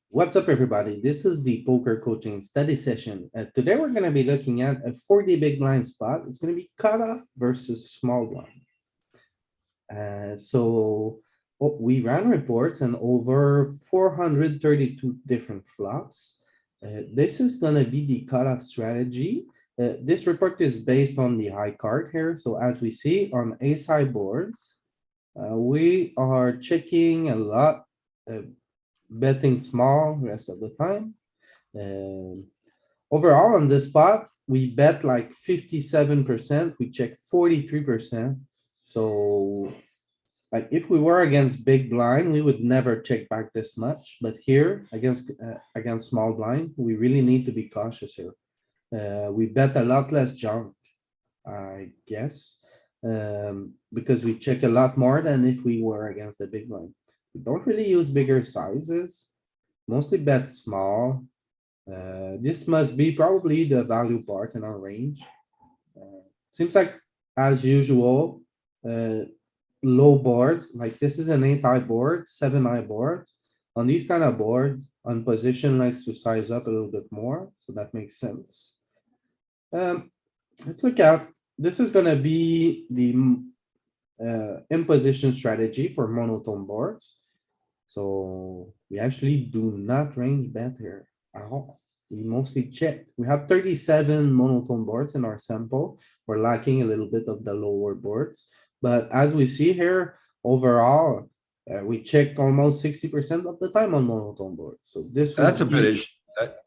What's up, everybody? This is the poker coaching study session. Today we're going to be looking at a 40 big blind spot. It's going to be cutoff versus small blind. We ran reports and over 432 different flops. This is going to be the cutoff strategy. This report is based on the high card here. So as we see on ace high boards, we are checking a lot. Betting small rest of the time. Overall on this spot, we bet like 57%, we check 43%. So like if we were against big blind, we would never check back this much, but here against small blind, we really need to be cautious here. We bet a lot less junk, I guess, because we check a lot more than if we were against the big blind. We don't really use bigger sizes, mostly bet small. This must be probably the value part in our range. Seems like as usual, low boards, like this is an 8 high board, 7 high board. On these kind of boards, on position likes to size up a little bit more, so that makes sense. Let's look at, this is gonna be the imposition strategy for monotone boards. So we actually do not range bet here at all. We mostly check. We have 37 monotone boards in our sample. We're lacking a little bit of the lower boards. But as we see here, overall, we check almost 60% of the time on monotone boards. So this That's a would bit, be,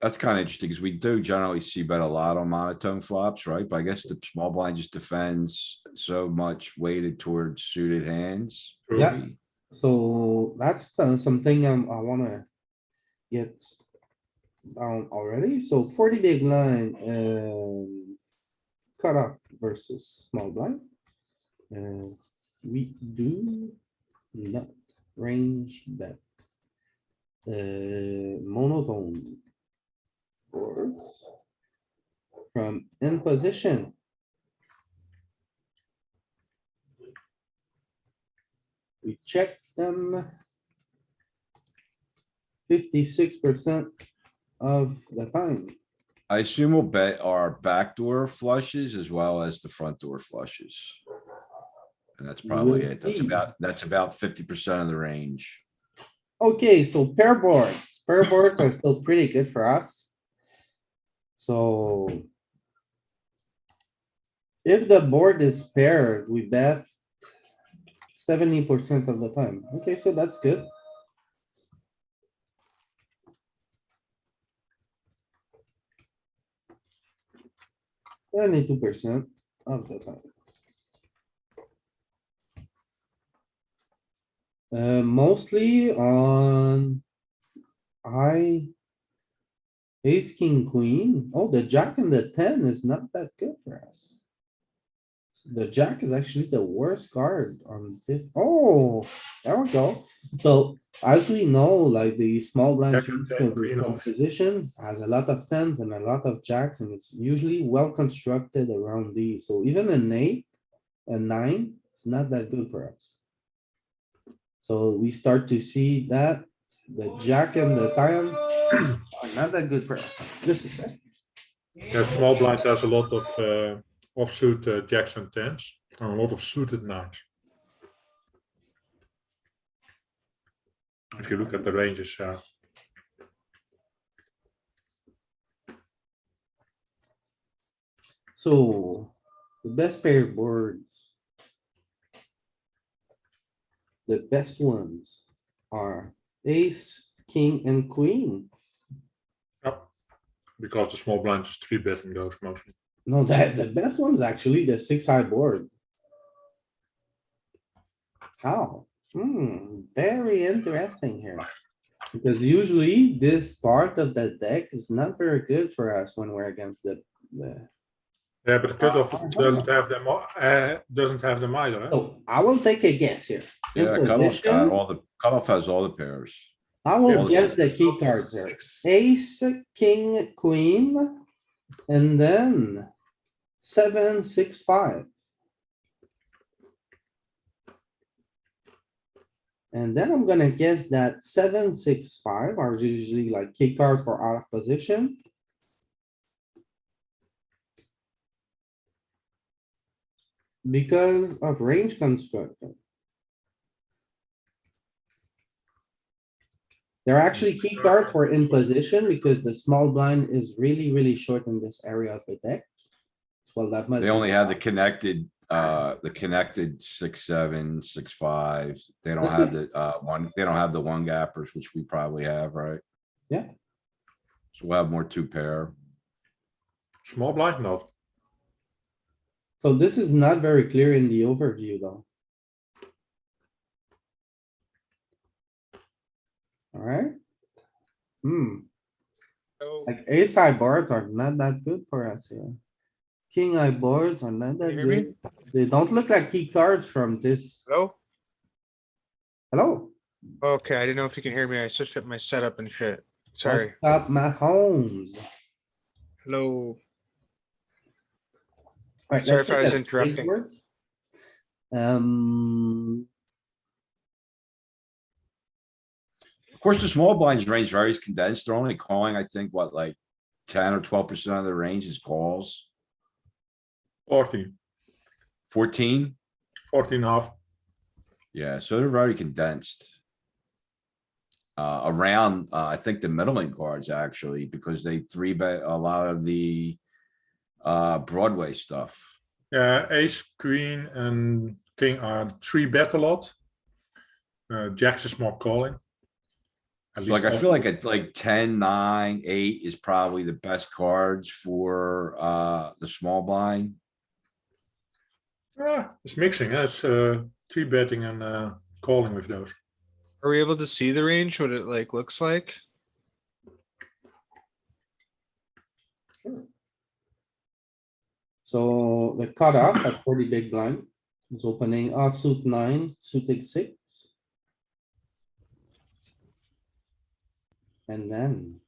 that's kind of interesting because we do generally see bet a lot on monotone flops, right? But I guess the small blind just defends so much weighted towards suited hands. Yeah. maybe. so that's something I wanna get down already. So 40 big line, cutoff versus small blind. We do not range bet. Monotone boards from in position. We check them 56% of the time. I assume we'll bet our backdoor flushes as well as the front door flushes. And that's probably We'll it. That's see. about 50% of the range. Okay, so pair boards are still pretty good for us. So if the board is paired, we bet 70% of the time. Okay, so that's good. Twenty-two percent of the time. Mostly on I ace, king, queen. Oh, the jack and the 10 is not that good for us. The jack is actually the worst card on this. Oh, there we go. So as we know, like the small blind Jack and 10, queen off. composition has a lot of tens and a lot of jacks, and it's usually well constructed around these. So even an 8, a 9, it's not that good for us. So we start to see that the jack and the 10 are not that good for us. This is it. Yeah, small blind has a lot of offsuit jacks and tens, and a lot of suited nines. If you look at the ranges, So the best pair boards. The best ones are ace, king, and queen. because the small blind is 3-betting those mostly. No, that the best one's actually the 6 high board. How? Very interesting here. Because usually this part of the deck is not very good for us when we're against the. Yeah, but cutoff doesn't have them. Doesn't have them either. Eh? So I will take a guess here. In Yeah, cutoff got position, all the, cutoff has all the pairs. I will all the guess the six. key cards here. Ace, king, queen, and then 7, 6, 5. And then I'm gonna guess that 7, 6, 5 are usually like key cards for out of position. Because of range construction. They're actually key cards for in position because the small blind is really, really short in this area of the deck. Well, that must. They be only have the why. connected 6, 7, 6, 5. They don't Let's have see. they don't have the one gappers, which we probably have, right? Yeah. So we'll have more two pair. Small blind, not. So this is not very clear in the overview, though. Alright. Like ace high boards are not that good for us here. King high boards are not that you hear me? good. They don't look like key cards from this. Hello? Hello, Okay, I didn't know if you can hear me. I switched up my setup and shit. Sorry. what's up, Mahomes? Hello. Alright, Sorry let's if I look was at interrupting. straight board. Um, Of course, the small blinds range very condensed. They're only calling, I think, what, like 10 or 12% of the range is calls. 14, 14? 14 half. Yeah, so they're very condensed. Around, I think the middling cards actually, because they three bet a lot of the Broadway stuff. Yeah, ace, queen, and king are 3-bet a lot. Jacks is more calling. At So like, I least feel like at like 10, 9, 8 is probably the best cards for the small blind. it's mixing. It's 3-betting and calling with those. Are we able to see the range, what it like looks like? so the cutoff at 40 big blind is opening offsuit 9, suited 6. And then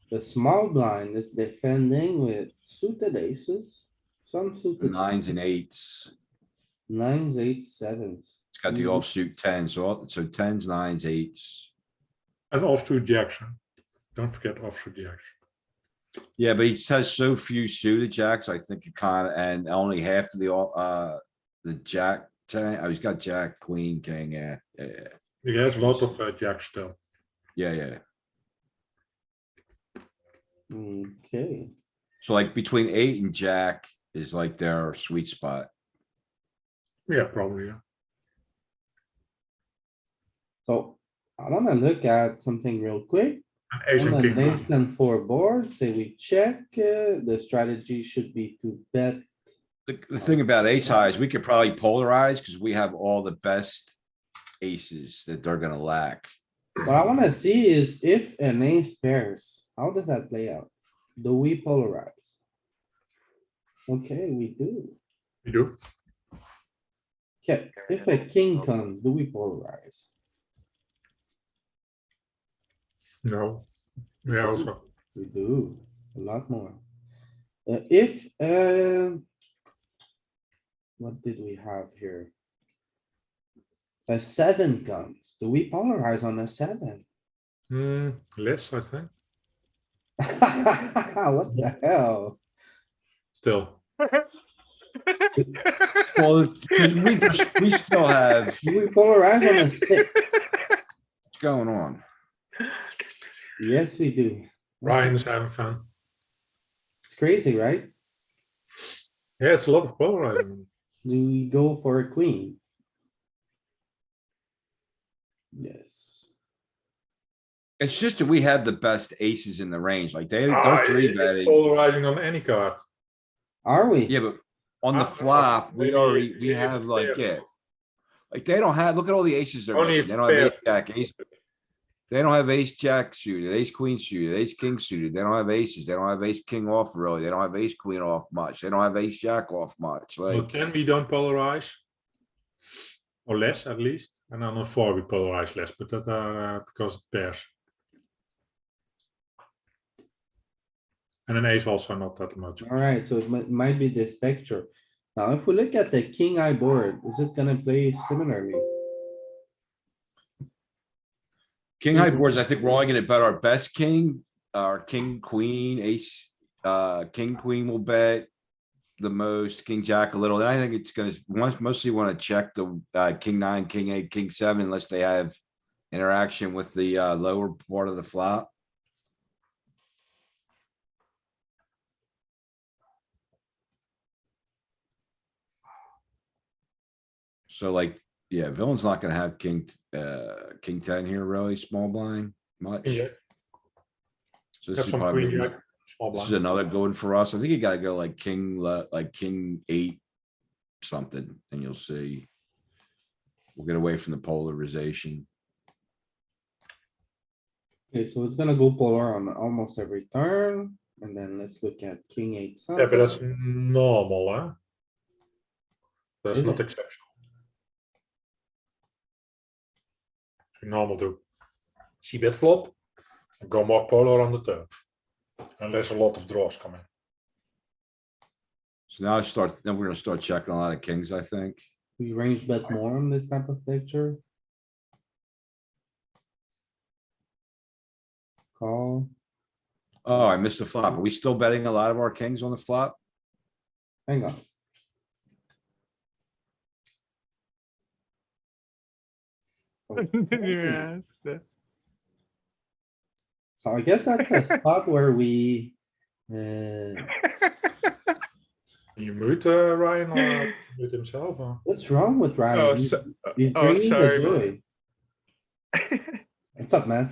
the small blind is defending with suited aces, some suited Nines and eights. 9s, 8s, 7s. It's got the offsuit 10, so 10s, 9s, 8s. And offsuit jacks. Don't forget offsuit jacks. Yeah, but he has so few suited jacks, I think it kind of, and only half of the jack 10, oh, he's got jack, queen, king, yeah, yeah, He has a lot of jacks still. yeah. Okay, So like between 8 and jack is like their sweet spot. Yeah, probably. Yeah. so I wanna look at something real quick. And ace On and the king. ace and 4 board, say we check, the strategy should be to bet. The thing about ace high is we could probably polarize because we have all the best aces that they're gonna lack. What I wanna see is if an ace pairs, how does that play out? Do we polarize? Okay, we do. You do. Okay, if a king comes, do we polarize? No. Yeah, also. We do, a lot more. If, what did we have here? A 7 comes, do we polarize on a 7? Less, I think. What the hell? Still. Well, because we still have, Do we polarize on a 6? what's going on? Yes, we do. Ryan's having fun. It's crazy, right? Yeah, it's a lot of polarizing. Do we go for a queen? Yes. It's just that we have the best aces in the range, like they're It's three betting. polarizing on any card. Are we? Yeah, but on the Ah, flop, we maybe- already, we maybe have if like, pairs yeah. not. Like they don't have, look at all the aces they're Only missing. if They don't have ace, pairs. jack, ace. They don't have ace, jack suited, ace, queen suited, ace, king suited. They don't have aces. They don't have ace, king off really. They don't have ace, queen off much. They don't have ace, jack off much. On Like, 10 we don't polarize. Or less at least. And on a 4 we polarize less, but that are because it pairs. And an ace also not that much. Alright, so it might be this texture. Now, if we look at the king eye board, is it gonna play similarly? King high boards, I think we're only gonna bet our best king, our king, queen, ace, king, queen will bet the most, king, jack a little. And I think it's gonna mostly wanna check the, king nine, king eight, king seven, unless they have interaction with the, lower part of the flop. So like, yeah, villain's not gonna have king, king ten here, really, small blind much. Yeah, So have this is some probably, queen maybe- jack, small this is blind. another good one for us. I think you gotta go like king, like king eight. Something, and you'll see. We'll get away from the polarization. Okay, so it's gonna go polar on almost every turn, and then let's look at king eight Yeah, but that's something. normal, huh? That's Is not it? exceptional. It's normal to see bet flop and go more polar on the turn. Unless a lot of draws come in. So now then we're gonna start checking a lot of kings, I think. We range bet more on this type of picture. Call, Oh, I missed the flop. Are we still betting a lot of our kings on the flop? hang on. Yeah. So I guess that's a spot where we, uh, You mute Ryan or mute himself? Or? what's wrong with Oh, Ryan? He's oh, bringing the sorry, joy. What's up, man?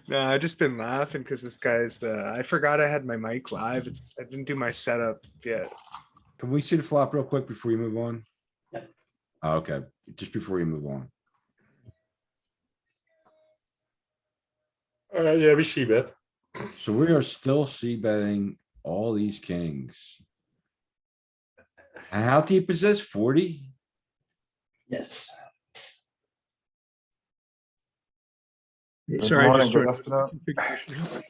No, I just been laughing because this guy's, I forgot I had my mic live. I didn't do my setup yet. Can we see the flop real quick before you move on? Yep. Okay, just before you move on. Yeah, we see bet. So we are still c betting all these kings. And how deep is this? 40? Yes. Sorry, I just Good joined. afternoon. Configuration.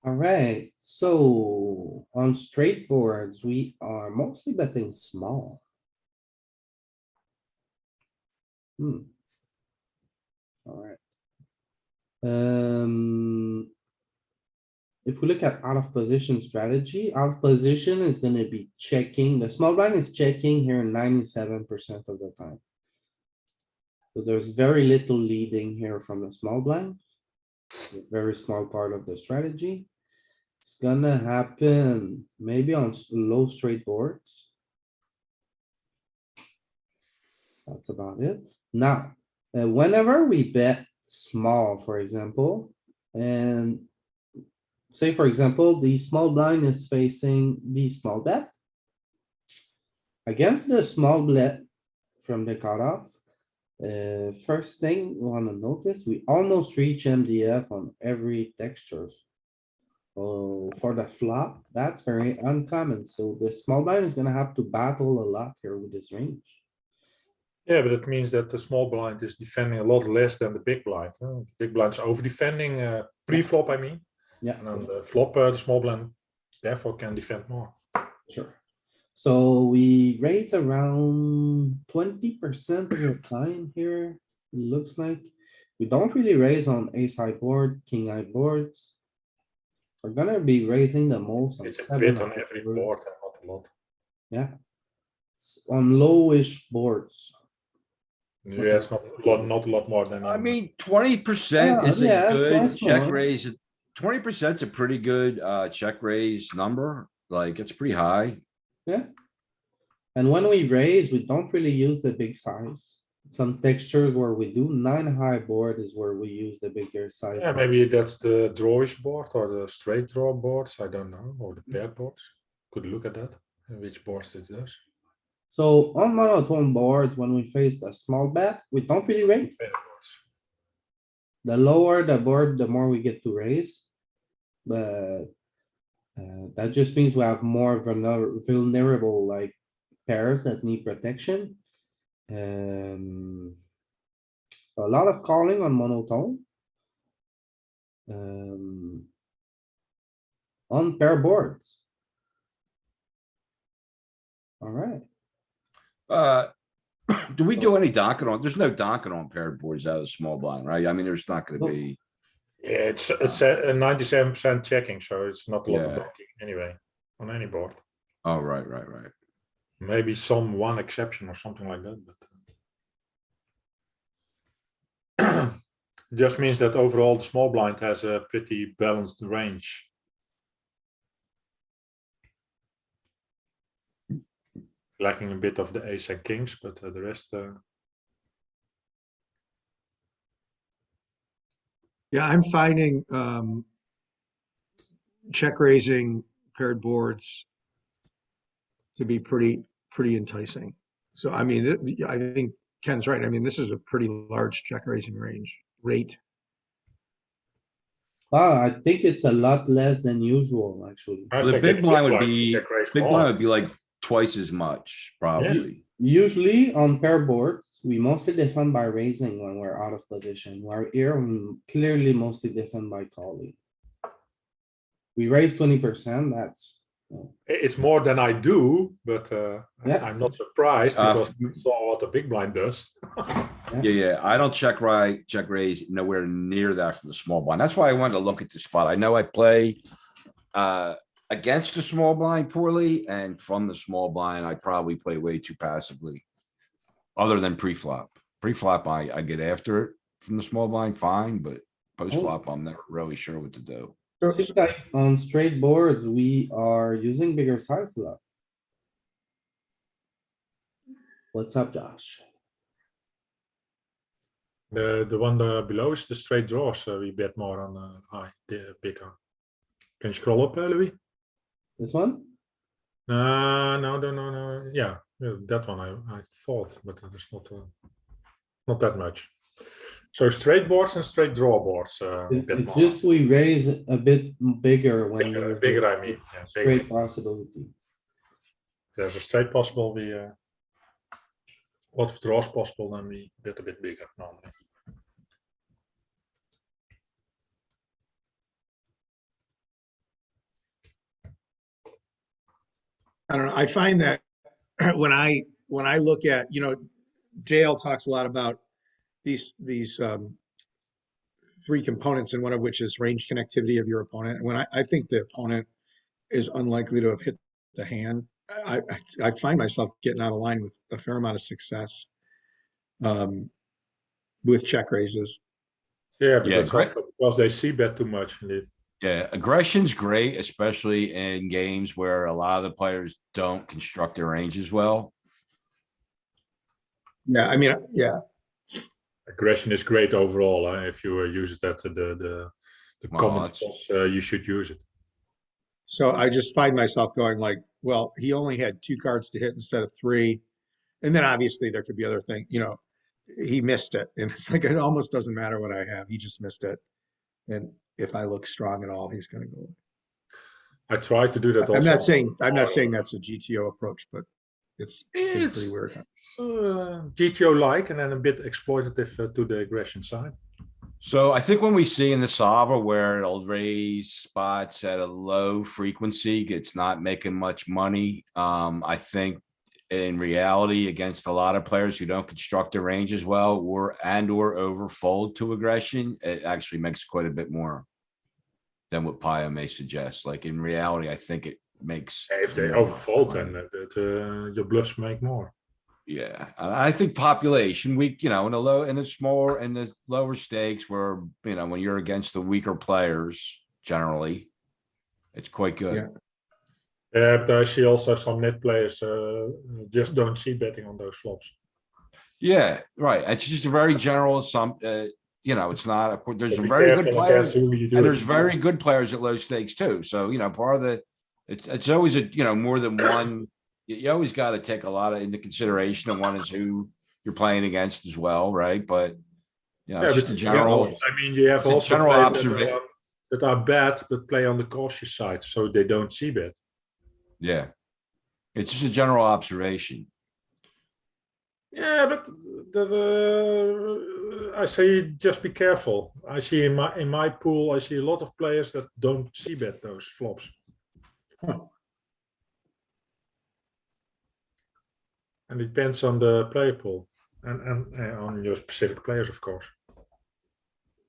Alright, so on straight boards, we are mostly betting small. Alright. If we look at out of position strategy, out of position is gonna be checking, the small blind is checking here 97% of the time. So there's very little leading here from the small blind. A very small part of the strategy. It's gonna happen maybe on low straight boards. That's about it. Now, whenever we bet small, for example, and say, for example, the small blind is facing the small bet. Against the small bet from the cutoff, first thing we wanna notice, we almost reach MDF on every textures. Oh, for the flop, that's very uncommon. So the small blind is gonna have to battle a lot here with this range. Yeah, but it means that the small blind is defending a lot less than the big blind. The big blind's over defending pre-flop, I mean. Yeah, And on the flop, the small blind therefore can defend more. sure. So we raise around 20% of the time here, it looks like. We don't really raise on ace high board, king high boards. We're gonna be raising the most on It's a seven bit on high every boards. board and not a lot. Yeah. On lowish boards. Yeah, it's not a lot more than. I in, mean, 20% is a yeah, good twice check more. raise. 20%'s a pretty good, check raise number. Like, it's pretty high. Yeah. And when we raise, we don't really use the big size. Some textures where we do 9 high board is where we use the bigger size. yeah, maybe that's the drawish board or the straight draw boards. I don't know, or the paired boards. Could look at that. And which boards it does. So on monotone boards, when we face the small bet, we don't really raise. Paired boards. The lower the board, the more we get to raise. But that just means we have more vulnerable like pairs that need protection. So a lot of calling on monotone. On pair boards. Alright, Do we do any donking on? There's no donking on paired boards out of the small blind, right? I mean, there's not gonna Nope. be, Yeah, it's a 97% checking, so it's not a lot of Yeah. donking anyway on any board. oh, right. Maybe one exception or something like that, but just means that overall the small blind has a pretty balanced range. Lacking a bit of the ace and kings, but the rest. Yeah, I'm finding check raising paired boards to be pretty enticing. So I mean, I think Ken's right. I mean, this is a pretty large check raising rate. Wow, I think it's a lot less than usual, actually. I The think big any blind would blind be, check raise big more. blind would be like twice as much, probably. Usually on pair boards, we mostly defend by raising when we're out of position. While here, we clearly mostly defend by calling. We raise 20%, that's, It's more than I do, but Yeah. I'm not surprised Uh, because I saw what the big blind does. Yeah, I don't check raise nowhere near that from the small blind. That's why I wanted to look at the spot. I know I play against the small blind poorly, and from the small blind, I probably play way too passively. Other than pre-flop. Pre-flop, I get after it from the small blind, fine, but post-flop, I'm never really sure what to do. seems like on straight boards, we are using bigger size a lot. What's up, Josh? The one below is the straight draws. So we bet more on high, the bigger. Can you scroll up, Louis? This one? No. Yeah, that one I thought, but it's not that much. So straight boards and straight draw boards. Bet It's more. just we raise a bit bigger when. Bigger, I mean. Yeah, bigger. Great possibility. There's a straight possible. We lot of draws possible, then we bet a bit bigger normally. I don't know. I find that when I look at, JL talks a lot about these three components, and one of which is range connectivity of your opponent. And when I think the opponent is unlikely to have hit the hand, I find myself getting out of line with a fair amount of success with check raises. Yeah, but Yeah, that's correct. also because they see bet too much indeed. Yeah, aggression's great, especially in games where a lot of the players don't construct their range as well. Yeah, I mean, yeah. Aggression is great overall. If you use it at the Well, common that's- spots, you should use it. So I just find myself going like, well, he only had 2 cards to hit instead of 3. And then obviously there could be other things, he missed it. And it's like, it almost doesn't matter what I have. He just missed it. And if I look strong at all, he's going to go. I tried to do that also. I'm not saying that's a GTO approach, but it's been pretty It's weird. GTO-like and then a bit exploitative to the aggression side. So I think when we see in the solver where it'll raise spots at a low frequency, it's not making much money. I think in reality, against a lot of players who don't construct their range as well, or overfold to aggression, it actually makes quite a bit more than what Paya may suggest. Like in reality, I think it makes. If they more overfold, money. then your bluffs make more. Yeah, I think population weak, in the lower stakes where, when you're against the weaker players, generally, it's quite good. Yeah. Yeah, but I see also some net players just don't see betting on those flops. Yeah, right. It's just a very general, it's not, there's So some be very good careful players against who you do and it there's very good players at low stakes too. So, part of the, it's always more than one. You always got to take a lot into consideration, and one is who you're playing against as well, right? But it's just a general. I mean, you have it's a also general players observation. that are bad but play on the cautious side, so they don't see bet. Yeah, it's just a general observation. Yeah, but I say just be careful. I see in my pool, I see a lot of players that don't see bet those flops. And it depends on the player pool and on your specific players, of course.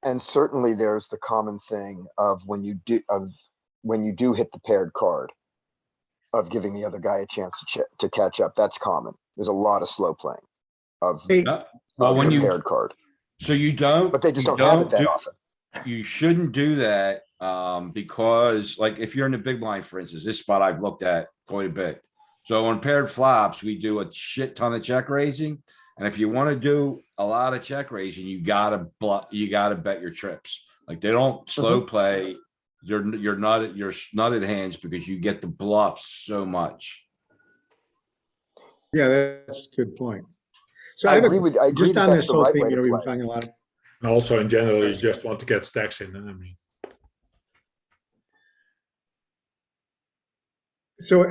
And certainly there's the common thing of when you do hit the paired card of giving the other guy a chance to catch up. That's common. There's a lot of slow playing of Hey, Well, when the you, paired card, so you don't. but they just you don't have it that do- often. You shouldn't do that, because like if you're in the big blind, for instance, this spot I've looked at quite a bit. So on paired flops, we do a shit ton of check raising. And if you want to do a lot of check raising, you gotta bet your trips. Like they don't slow play your nutted hands because you get the bluff so much. yeah, that's a good point. So I have agree with, I agree just that on that's this the whole right thing, way you to know, we've been play. talking a lot. And also in general, you just want to get stacks in. I mean, So,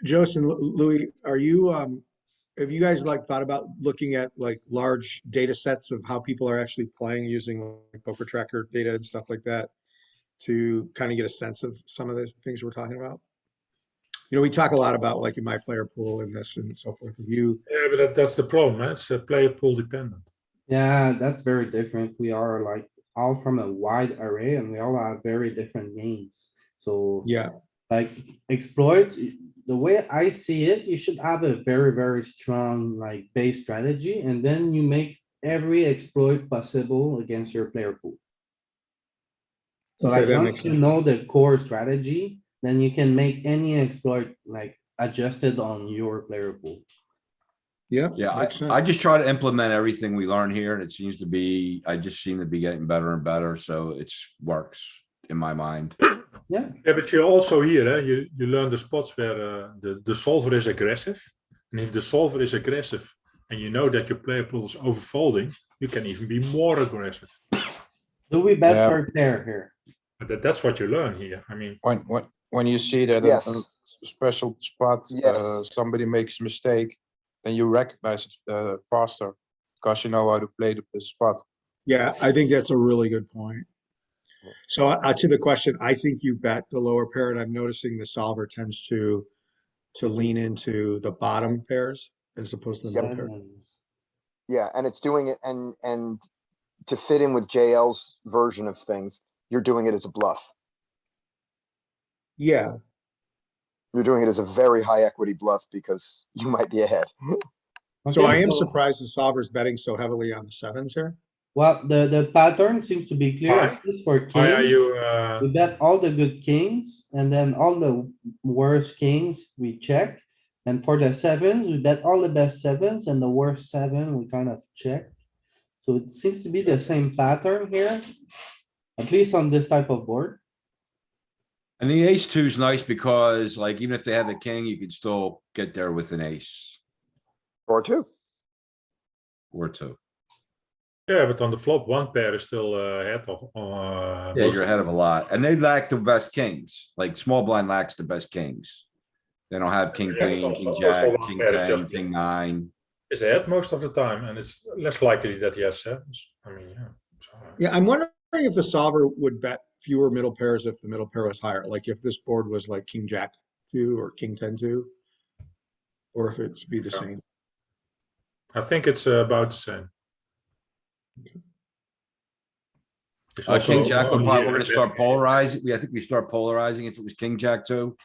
Jose and Louis, are you, have you guys like thought about looking at like large data sets of how people are actually playing using like poker tracker data and stuff like that to kind of get a sense of some of the things we're talking about? You know, we talk a lot about like in my player pool and this and so forth. Have you, yeah, but that's the problem. It's player pool dependent. Yeah, that's very different. We are like all from a wide array and we all have very different games. So yeah, like exploits, the way I see it, you should have a very, very strong like base strategy and then you make every exploit possible against your player pool. So Okay, like that once makes you sense. know the core strategy, then you can make any exploit like adjusted on your player pool. Yeah, Yeah, makes I sense. just try to implement everything we learn here and it seems to be, I just seem to be getting better and better. So it's works in my mind. Yeah, Yeah, but you also here, you learn the spots where the solver is aggressive. And if the solver is aggressive and you know that your player pool is overfolding, you can even be more aggressive. do we bet Yeah. per pair here? But that's what you learn here. I mean, When you see that Yes. a special spot, Yes. somebody makes a mistake, then you recognize it faster because you know how to play the spot. Yeah, I think that's a really good point. So to the question, I think you bet the lower pair, and I'm noticing the solver tends to lean into the bottom pairs as opposed to the middle pair. Sevens. Yeah, and it's doing it and to fit in with JL's version of things, you're doing it as a bluff. Yeah, You're doing it as a very high equity bluff because you might be ahead. so I Okay, am surprised the solver's betting so heavily on the sevens here. well, the pattern seems to be clear, Why? at least for why are king. you? We bet all the good kings and then all the worst kings we check. And for the sevens, we bet all the best sevens and the worst seven, we kind of check. So it seems to be the same pattern here, at least on this type of board. And the ace two is nice because like, even if they have a king, you can still get there with an ace Or two. or two. Yeah, but on the flop, one pair is still ahead of. Yeah, most you're ahead of a lot. And they lack the best kings, like small blind lacks the best kings. They don't have king, Yeah, but queen, also- king, also jack, one king, pair is 10, just- king, 9. Is ahead most of the time, and it's less likely that he has sevens. I mean, yeah. So, Yeah, I'm wondering if the solver would bet fewer middle pairs if the middle pair was higher, like if this board was like king jack 2 or king 10 2, or if it's be the Yeah. same. I think it's about the same. It's King also jack, only, we're gonna best start case. polarizing. I think we start polarizing if it was king jack too.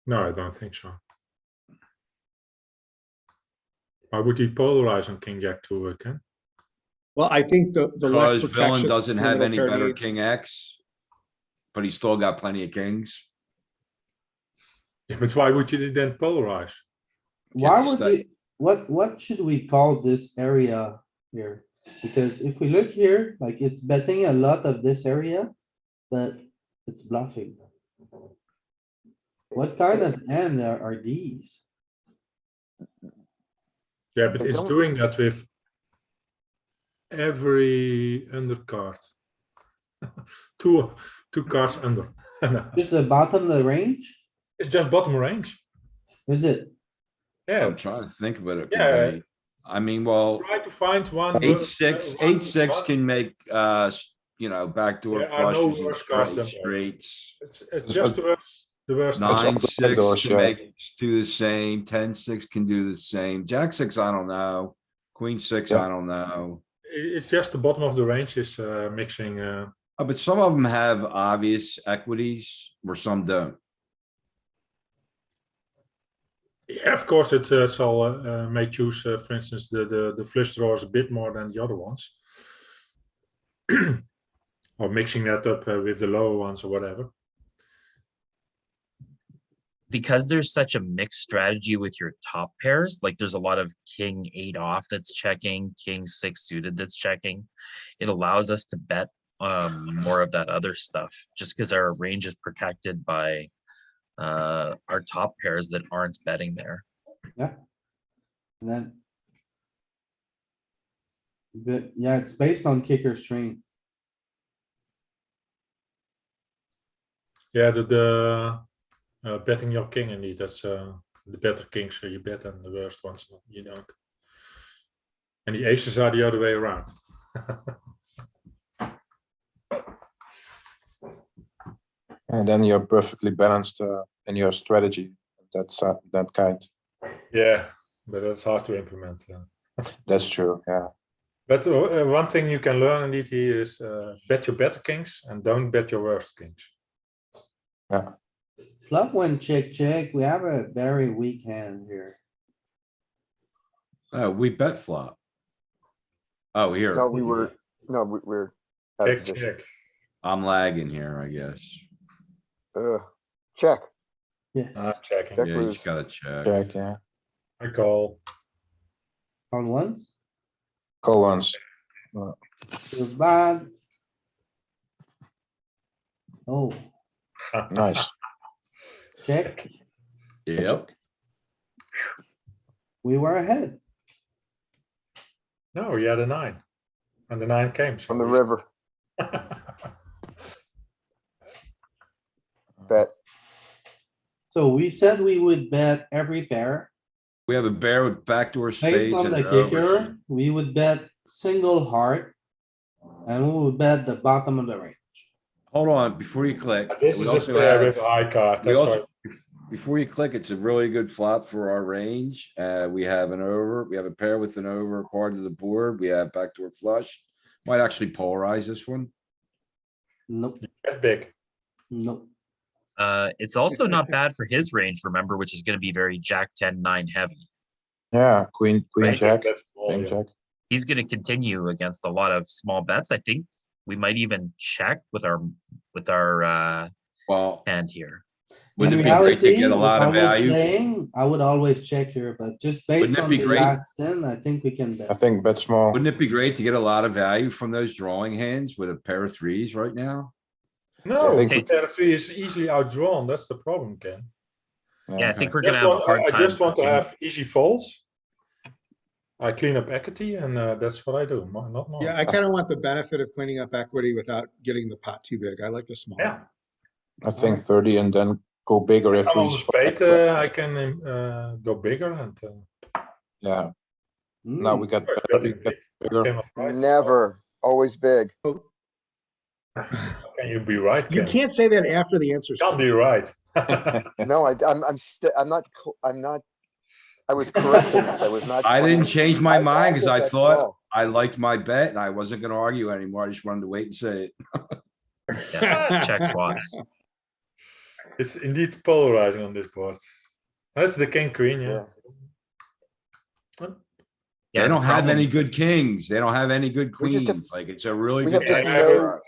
No, I don't think so. Why would he polarize on king jack 2 Ken? Well, I think the less Because villain protection. doesn't the have middle any pair better needs- king X. But he's still got plenty of kings. Yeah, but why would you then polarize? Why Get would stuck. we, what should we call this area here? Because if we look here, like it's betting a lot of this area, but it's bluffing. What kind of hand are these? Yeah, but They it's don't- doing that with every undercard. two cards under. Is the bottom of the range? It's just bottom range. Is it? Yeah, I'm trying to think of it. Yeah. I mean, well, try to find one. 8-6, one- 8-6 one- can make, you know, backdoor There are no flushes and worse cards than those. straights. It's just to us. the worst. It's all Nine, the six backdoors, can yeah. make, do the same, 10-6 can do the same, Jack six, I don't know. Queen six, Yeah. I don't know. It's just the bottom of the range is mixing. Oh, but some of them have obvious equities where some don't. Yeah, of course, it may choose, for instance, the flush draws a bit more than the other ones, or mixing that up with the lower ones or whatever. Because there's such a mixed strategy with your top pairs, like there's a lot of king 8 off that's checking, king 6 suited that's checking. It allows us to bet more of that other stuff, just because our range is protected by our top pairs that aren't betting there. Yeah. And then. But yeah, it's based on kicker string. Yeah, the betting your king indeed. That's the better kings, so you bet, and the worst ones you don't. And the aces are the other way around. And then you're perfectly balanced in your strategy. That's that kind. Yeah, but that's hard to implement. That's true. Yeah. But one thing you can learn indeed here is bet your better kings and don't bet your worst kings. Yeah. Flop went check, check. We have a very weak hand here. Oh, we bet flop. Oh, here. No, we're out of Check, position. check. I'm lagging here, I guess. Check. Yes, I'm checking. Check Yeah, you lose. just gotta check. Check. Yeah. I call. on once, Call once. feels bad. Oh, Nice. check. Yep. We were ahead. No, you had a 9. And the 9 came. So From the we- river. Bet. So we said we would bet every pair. We have a bear with backdoor Based spades on and the an over. kicker, we would bet single heart. And we would bet the bottom of the range. Hold on, before you click. This we is a also pair have- with a high card. We That's why. also, before you click, it's a really good flop for our range. We have an over, we have a pair with an over card to the board. We have backdoor flush. Might actually polarize this one. Nope, Bet big. nope. It's also not bad for his range, remember, which is going to be very Jack 10-9 heavy. Yeah. Queen Right. jack. That's all, King yeah. jack. He's going to continue against a lot of small bets. I think we might even check with our Well, hand here. In wouldn't it be great to reality, get if a lot I of was value? playing, I would always check here, but just based Wouldn't it on be the great? last ten, I think we can I bet. think bet small. Wouldn't it be great to get a lot of value from those drawing hands with a pair of threes right now? No, I think the pair of 3 is easily outdrawn. That's the problem, Ken. Yeah, I Okay. think we're going to have a hard I time. just want to continuing. have easy folds. I clean up equity, and that's what I do. Not more. Yeah, I kind of want the benefit of cleaning up equity without getting the pot too big. I like the small. Yeah. I think 30 and then go bigger if I'm on we the spot spade. that. I can go bigger and. Yeah. Now we got betting big. bigger. Came up right. Never, always big. Can you be right? You Ken? can't say that after the answer's. Can't be right. No, I was correcting it. I was not. I didn't trying- change my I mind because wanted I that thought call. I liked my bet and I wasn't gonna argue anymore. I just wanted to wait and say it. Yeah, check slots. It's indeed polarizing on this board. That's the king queen, yeah. Yeah. Yeah, They the don't have problem- any good kings. They don't have any good We just have- queens. Like, it's a really we good. have just bet Yeah, no- for us.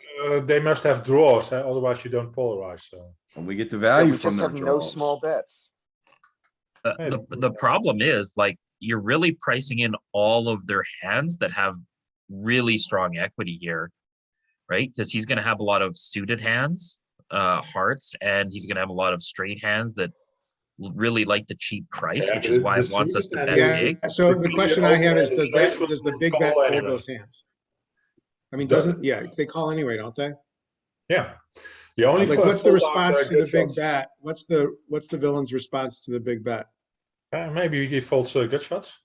They must have draws, otherwise you don't polarize. So. And we get the Yeah, value we from just their have no draws. small bets. The problem is like you're really pricing in all of their hands that have really strong equity here, right? Because he's going to have a lot of suited hands, hearts, and he's going to have a lot of straight hands that really like the cheap price, Yeah, which is but why the it wants us to suited bet hand- big. Yeah, so the question I have is, does Slice the will big bet call fold anyway. those hands? I mean, Does doesn't, yeah, they call anyway, don't they? Yeah. You only Like, fold what's the out, response to good the big shots. bet? What's the villain's response to the big bet? Maybe he folds good shots.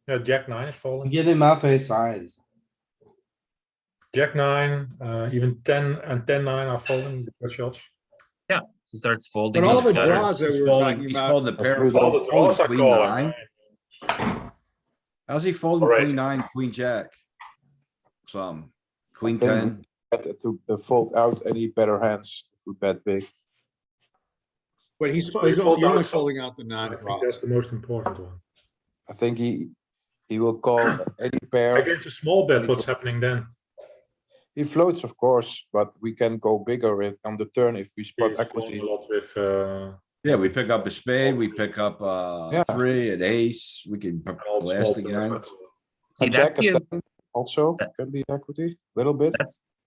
Yeah, Jack 9 is folding. Get him off a size. Jack 9, even 10 and 10-9 are folding good shots. He starts folding. But all these the gutters. draws that we were talking He's about, folding the pair. All the folding draws are queen calling, nine. right? How's he folding Alright. queen nine, queen jack? Some, queen think we- 10. Get to fold out any better hands if we bet big. but You he's fold you're only out some. folding out the I think that's non-draws. the most important one. I think he will call any pair. Against a small bet, what's happening then? He floats, of course, but we can go bigger on the turn if we spot He's equity. playing a lot with. Yeah, we pick up a spade, we pick up Yeah. three, an ace, we can all the small blast pairs, again. right? See, A that's jack, a the 10 also that- can be equity, little bit.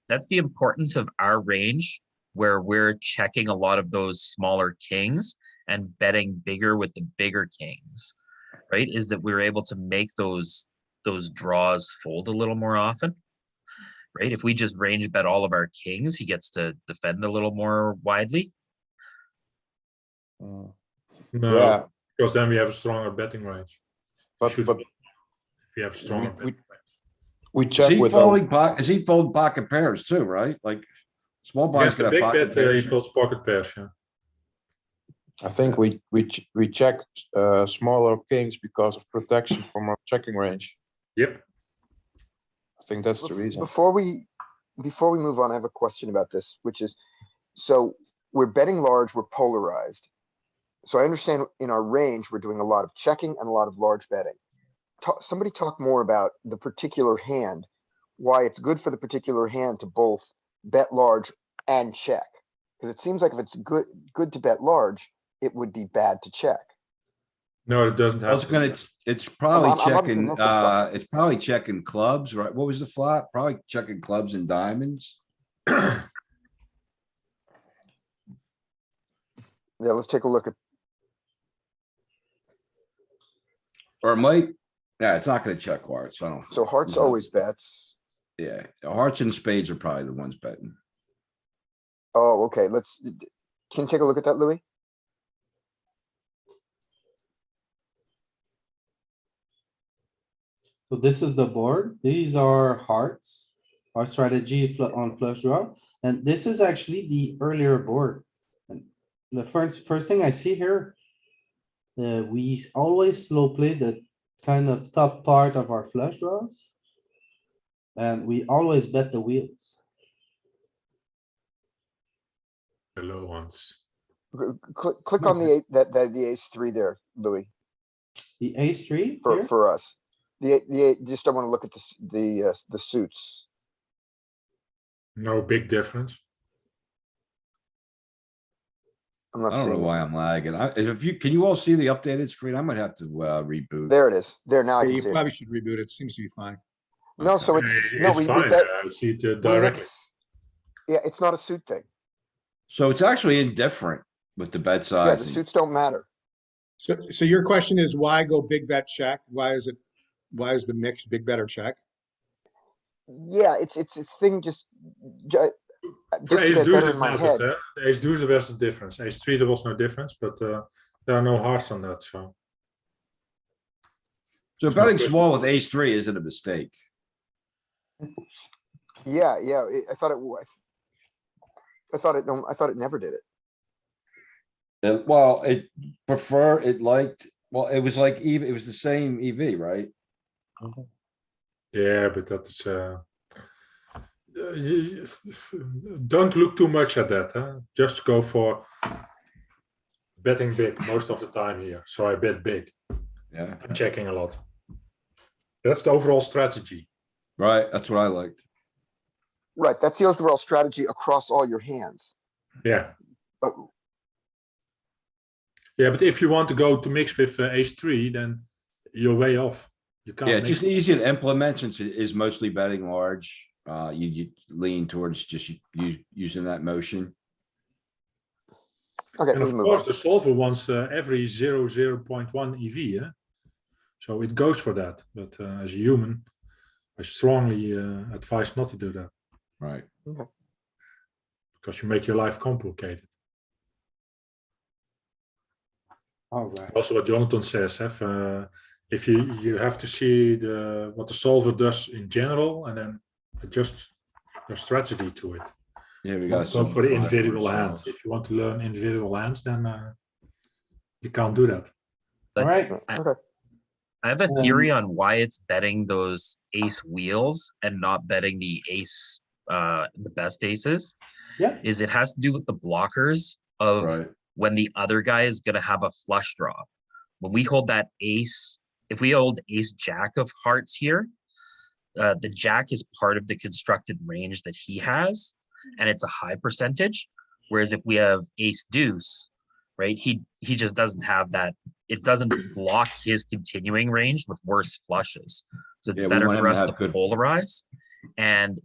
that's the importance of our range, where we're checking a lot of those smaller kings and betting bigger with the bigger kings, right? Is that we're able to make those draws fold a little more often, right? If we just range bet all of our kings, he gets to defend a little more widely. Mm. No, Yeah, because then we have a stronger betting range. but Should but be. If we have a stronger we- betting range. we Is check he with folding is he folding pocket pairs too, right? Like small blinds Against could the have big pocket bet, he pairs. folds pocket pairs. Yeah. I think we check smaller kings because of protection from our checking range. Yep. I think that's the reason. Before we move on, I have a question about this, which is, so we're betting large, we're polarized. So I understand in our range, we're doing a lot of checking and a lot of large betting. Somebody talk more about the particular hand, why it's good for the particular hand to both bet large and check. Because it seems like if it's good to bet large, it would be bad to check. No, it doesn't I was have. gonna, it's probably I'm checking, not the it's probably checking clubs, right? What was the flop? Probably checking clubs and diamonds. Yeah, let's take a look at, Or it might, yeah, it's not gonna check hearts, so I don't. so hearts it's not- always bets. Yeah, the hearts and spades are probably the ones betting. Oh, okay, can you take a look at that, Louis? So this is the board. These are hearts. Our strategy on flush draw, and this is actually the earlier board. And the first thing I see here. We always slow play the kind of top part of our flush draws. And we always bet the wheels. The low ones. Click on the eight, the ace three there, Louis, The ace three here, for us. Just I wanna look at the suits. No big difference. I'm not I don't know seeing it. why I'm lagging. Can you all see the updated screen? I might have to, reboot. There it is. There, now I Yeah, can you see it. probably should reboot. It seems to be fine. No, so Yeah, it's, no, it's we fine. bet. I see it we directly. mix- Yeah, it's not a suit thing. So it's actually indifferent with the bet Yeah, the size. suits don't matter. So your question is why go big bet check? Why is the mix big bet or check? Yeah, it's a thing just For to ace get deuce better it in my mattered, head. eh? Ace deuce was the difference. Ace three there was no difference, but there are no hearts on that, so. So It's not betting good. small with ace three isn't a mistake. Yeah, I thought it was. I thought it never did it. Well, it was like even, it was the same EV, right? Yeah, but that's don't look too much at that, huh? Just go for betting big most of the time here. So I bet big. Yeah, I'm checking a lot. That's the overall strategy. right. That's what I liked. Right, that's the overall strategy across all your hands. Yeah. But Yeah, but if you want to go to mix with ace three, then you're way off. You can't. Yeah, it's mix just easy to implement since it is mostly betting large. You lean towards just using that motion. okay, And we of move course, on. the solver wants every 0.1 EV, yeah? So it goes for that. But as a human, I strongly advise not to do that Right. because you make your life complicated. alright. Also, what Jonathan says, if you have to see what the solver does in general, and then adjust your strategy to it. Yeah, we Don't got go for the simplify it individual ourselves. hands. If you want to learn individual hands, then you can't do that. But Alright, Okay, I have a theory on why it's betting those ace wheels and not betting the ace, the best aces. Yeah. Is it has to do with the blockers of Right. when the other guy is gonna have a flush draw. When we hold that ace, if we hold ace jack of hearts here, the jack is part of the constructed range that he has, and it's a high percentage. Whereas if we have ace deuce, right, he just doesn't have that. It doesn't block his continuing range with worse flushes. So it's Yeah, we better want him for to us to have good- polarize, and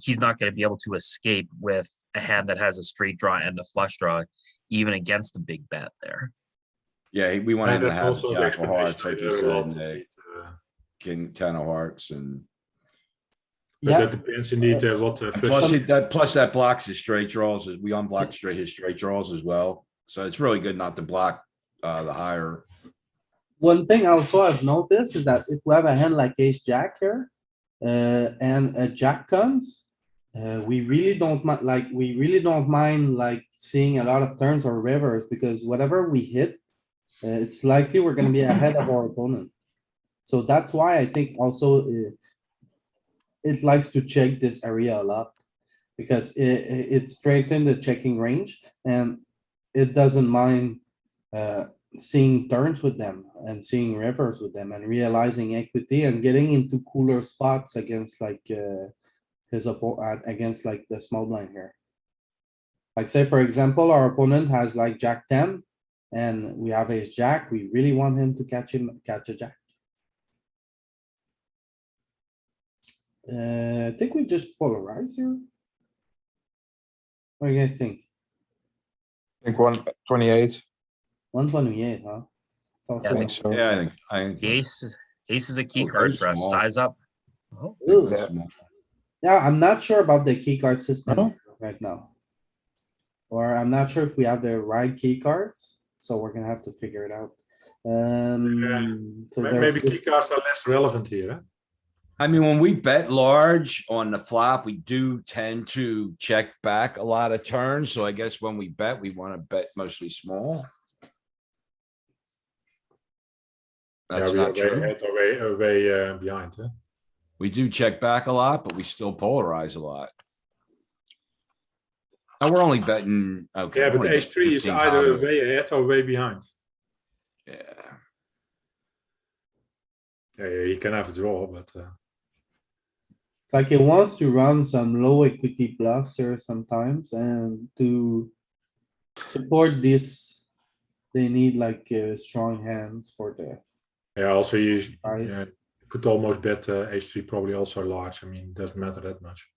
he's not gonna be able to escape with a hand that has a straight draw and a flush draw, even against a big bet there. Yeah, we want him And to that's have also the jack of hearts, explanation like I you heard a said, lot. and king, 10 of hearts and. But yeah, that depends indeed what And flush. plus that blocks his straight draws, we unblock his straight draws as well. So it's really good not to block, the higher. one thing also I've noticed is that if we have a hand like ace jack here, and a jack comes, we really don't mind like seeing a lot of turns or rivers, because whatever we hit, it's likely we're gonna be ahead of our opponent. So that's why I think also, it likes to check this area a lot, because it strengthens the checking range, and it doesn't mind seeing turns with them and seeing rivers with them and realizing equity and getting into cooler spots against like against like the small blind here. Like say, for example, our opponent has like jack 10 and we have ace jack, we really want him to catch a jack. I think we just polarize here. What do you guys think? I think 128. 128, huh? It's I also- think so. Yeah, I think. The ace is a key Oh, card very for us. small. Size up. Oh, Ooh, Yeah. yeah, I'm not sure about the key card system No? right now. Or I'm not sure if we have the right key cards, so we're gonna have to figure it out. So Maybe there's, key cards are less relevant here. Eh? I mean, when we bet large on the flop, we do tend to check back a lot of turns. So I guess when we bet, we wanna bet mostly small. That's We are not way true. ahead or way behind. Eh? We do check back a lot, but we still polarize a lot. And we're only betting, okay. Yeah, we're but only ace 3 is betting either 15 way ahead or way behind. Yeah, Yeah, he can have a draw, but it's like it wants to run some low equity bluffs here sometimes, and to support this, they need like strong hands for the yeah, also you size. could almost bet ace 3 probably also large. I mean, it doesn't matter that much.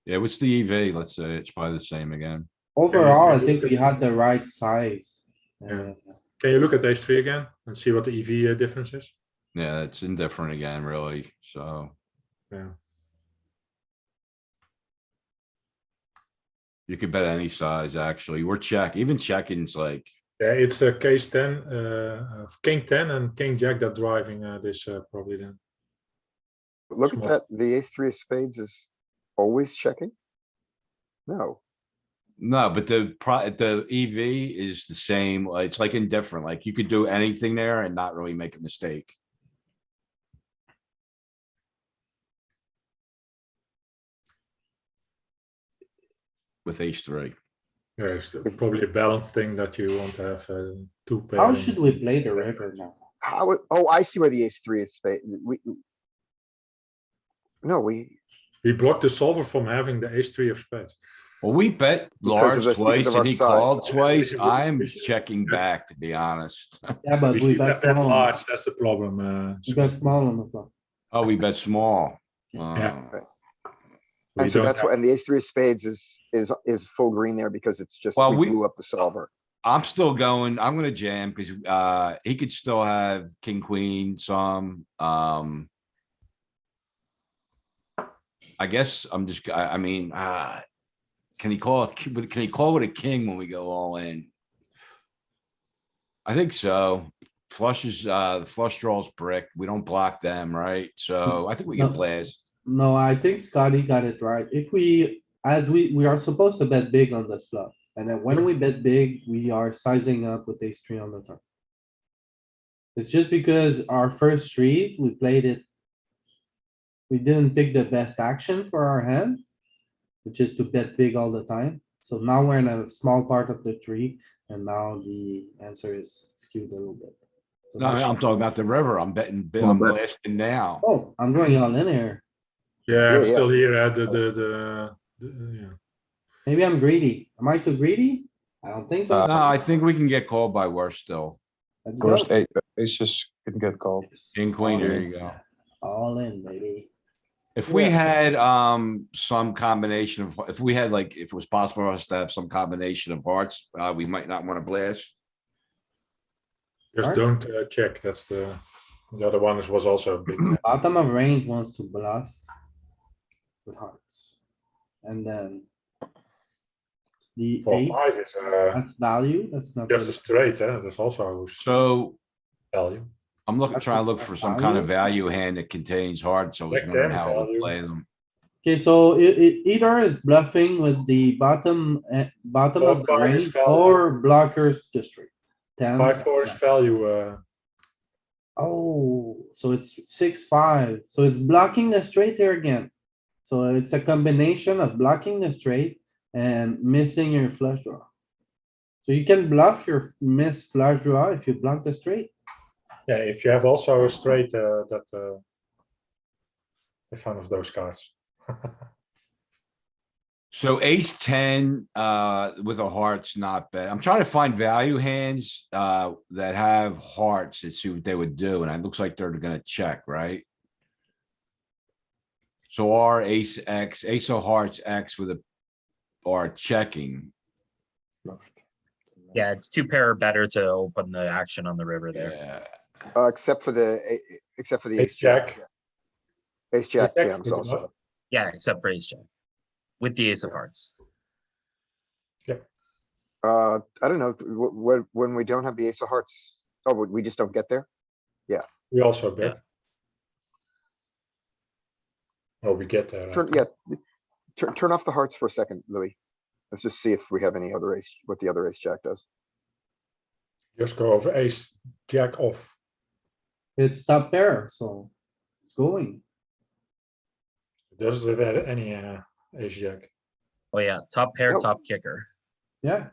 yeah, what's the EV? Let's say it's probably the same again. Overall, I you think look we at- had the right size. Yeah. Can you look at ace 3 again and see what the EV difference is? Yeah, it's indifferent again, really, so. Yeah. You could bet any size, actually. We're even checking's like, Yeah, it's a case 10, king 10 and king jack that driving this probably then. look at Small. that, the ace three of spades is always checking? No, no, but the EV is the same. It's like indifferent. Like you could do anything there and not really make a mistake. With ace 3. Yeah, it's probably a balanced thing that you want to have two pair. How in. should we play the river now? how, oh, I see where the ace three is spade, no, We blocked the solver from having the ace 3 of spades. Well, we bet Because large of this- because twice of and our he size. called twice. We should- I'm we should- checking back, to be honest. Yeah, but We we should bet have bet small. large, that's the problem. We bet small on the flop. Oh, we bet small. Yeah. Oh. We and so don't that's have- what, and the ace three of spades is full green there because it's just, Well, we we- blew up the solver. I'm still going, I'm gonna jam because he could still have king, queen, some, I guess I'm just, I mean, can he call with a king when we go all in? I think so. Flushes, the flush draws brick. We don't block them, right? So I think we can No. blast. No, I think Scotty got it right. If we as we are supposed to bet big on this flop. And then when we bet big, we are sizing up with ace three on the turn. It's just because our first street, we played it. We didn't pick the best action for our hand, which is to bet big all the time. So now we're in a small part of the tree, and now the answer is skewed a little bit. So No, now- I'm talking about the river. I'm betting, I'm blasting now. Oh, I'm going all in here. Yeah, I'm Yeah, still here at the yeah. Maybe I'm greedy. Am I too greedy? I don't think so. No, I think we can get called by worse still. Let's go. Worst aces can get called. King, queen, All there in. you go. All in, baby. If we Yeah. had, some combination of, if we had like, if it was possible for us to have some combination of hearts, we might not wanna blast. Just Alright. don't check. That's the other one was also a big. Bottom of range wants to bluff with hearts. And then the For five, ace, it's that's value, that's not. just a really- straight. That's also So value. I'm looking, That's trying to the look for some kind of value hand that contains hearts, so I was Like wondering 10 how I would value. play them. Okay, so it either is bluffing with the bottom, bottom of the 4-5 is range value. or blockers to straight. 10. 5-4 is value. Oh, so it's 6-5. So it's blocking the straight here again. So it's a combination of blocking the straight and missing your flush draw. So you can bluff your missed flush draw if you block the straight. Yeah, if you have also a straight that is one of those cards. So ace ten, with a heart's not bad. I'm trying to find value hands, that have hearts and see what they would do, and it looks like they're gonna check, right? So our ace X, ace of hearts X with a, are checking, Yeah, it's two pair or better to open the action on the river there. yeah. Except for the Ace ace jack. jack. Ace jack Jack jams good also. enough. Yeah, except for ace jack. With the ace of hearts. I don't know, when we don't have the ace of hearts, oh, we just don't get there? We also bet. Oh, we get there. I Turn, think. yeah, turn off the hearts for a second, Louis. Let's just see if we have any other ace, what the other ace jack does. Just go over ace jack off. It's top pair, so it's going. Does it have any ace jack? Oh yeah, top pair, Nope. top kicker. Yeah,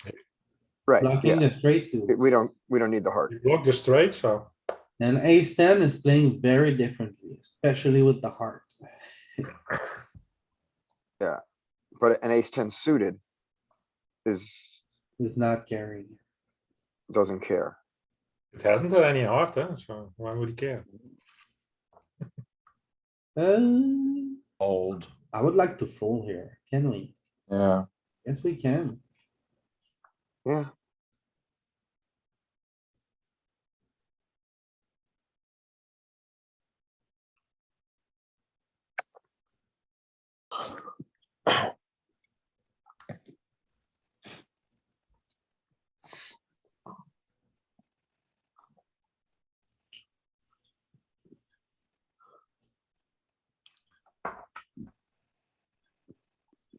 Right, blocking yeah, the straight too. we don't need the heart. You block the straight, so And ace ten is playing very differently, especially with the heart. But an ace ten suited Is not carrying. doesn't care. it hasn't had any heart, so why would he care? Old. I would like to fold here, can we? Yeah. Yes, we can. Yeah,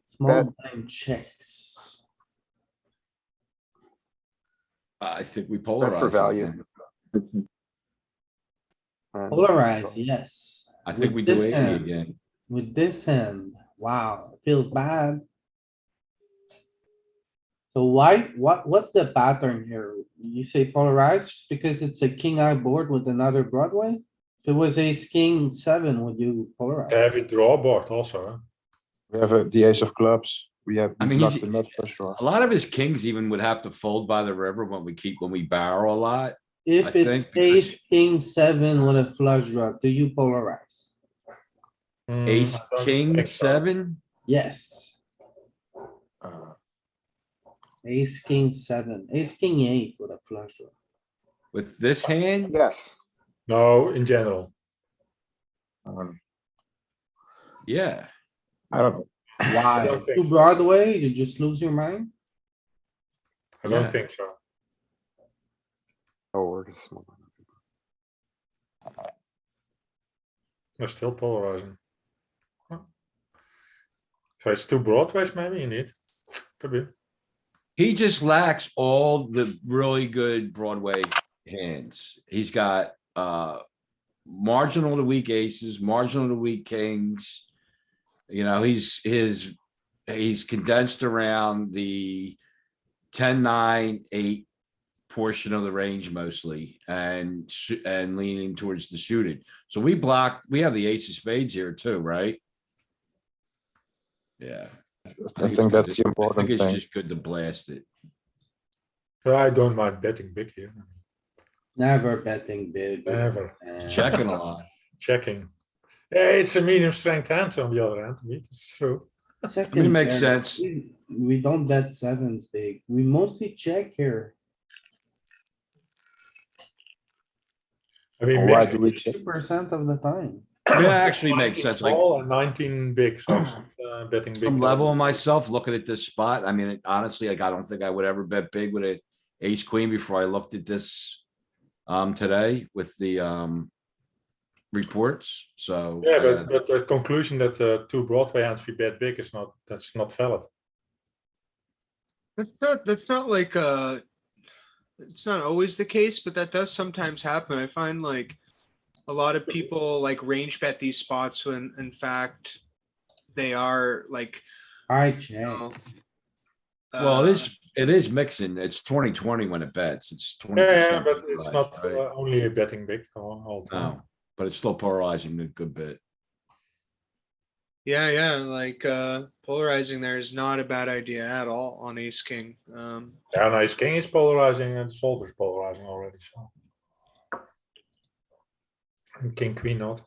Small Bet. blind checks. I think we bet polarize. for it value. again. And- Polarize, yes. I think we With do this 80 hand, again. with this hand, wow, it feels bad. So what's the pattern here? You say polarize because it's a king eye board with another Broadway? If it was ace king seven, would you polarize? Heavy draw board also. We have the ace of clubs. We have I we mean, blocked he's- the nut flush draw. A lot of his kings even would have to fold by the river when we barrel a lot. If I it's think because- ace king seven with a flush draw, do you polarize? Ace, I don't king, think so. seven? Yes, Uh, ace king seven, ace king eight with a flush draw. With this hand? Yes, No, in general. um, Yeah. I don't know. Why? don't think To so. Broadway, you just lose your mind? I don't Yeah. think so. oh, we're small. They're still polarizing. So it's two broadways maybe indeed. Could be. He just lacks all the really good Broadway hands. He's got, marginal to weak aces, marginal to weak kings. You know, he's condensed around the 10, 9, 8 portion of the range mostly and leaning towards the suited. So we have the ace of spades here too, right? Yeah. I think that's the I important think it's thing. just good to blast it. I don't mind betting big here. Never betting big. with Never. hands. Checking a lot. Checking. Yeah, it's a medium strength hand on the other hand. It's true. Second it makes pair, sense. We don't bet sevens big. We mostly check here. I mean, Why mixed do we check? 2% of the time. Yeah, actually makes 19 sense. Like, small and 19 big. So it's, betting big. some level on myself, looking at this spot. I mean, honestly, like, I don't think I would ever bet big with a ace queen before I looked at this today with the reports. So Yeah, I gotta- but the conclusion that two Broadway hands we bet big is that's not valid. That's not like, it's not always the case, but that does sometimes happen. I find like a lot of people like range bet these spots when in fact they are like, I you check. know. well, uh, it is mixing. It's 2020 when it bets. It's 20%. Yeah, but it's polarized, not right? only a betting big all the time. No, but it's still polarizing a good bit. yeah, like, polarizing there is not a bad idea at all on ace king. Yeah, nice king is polarizing and solver is polarizing already. So. And king queen not.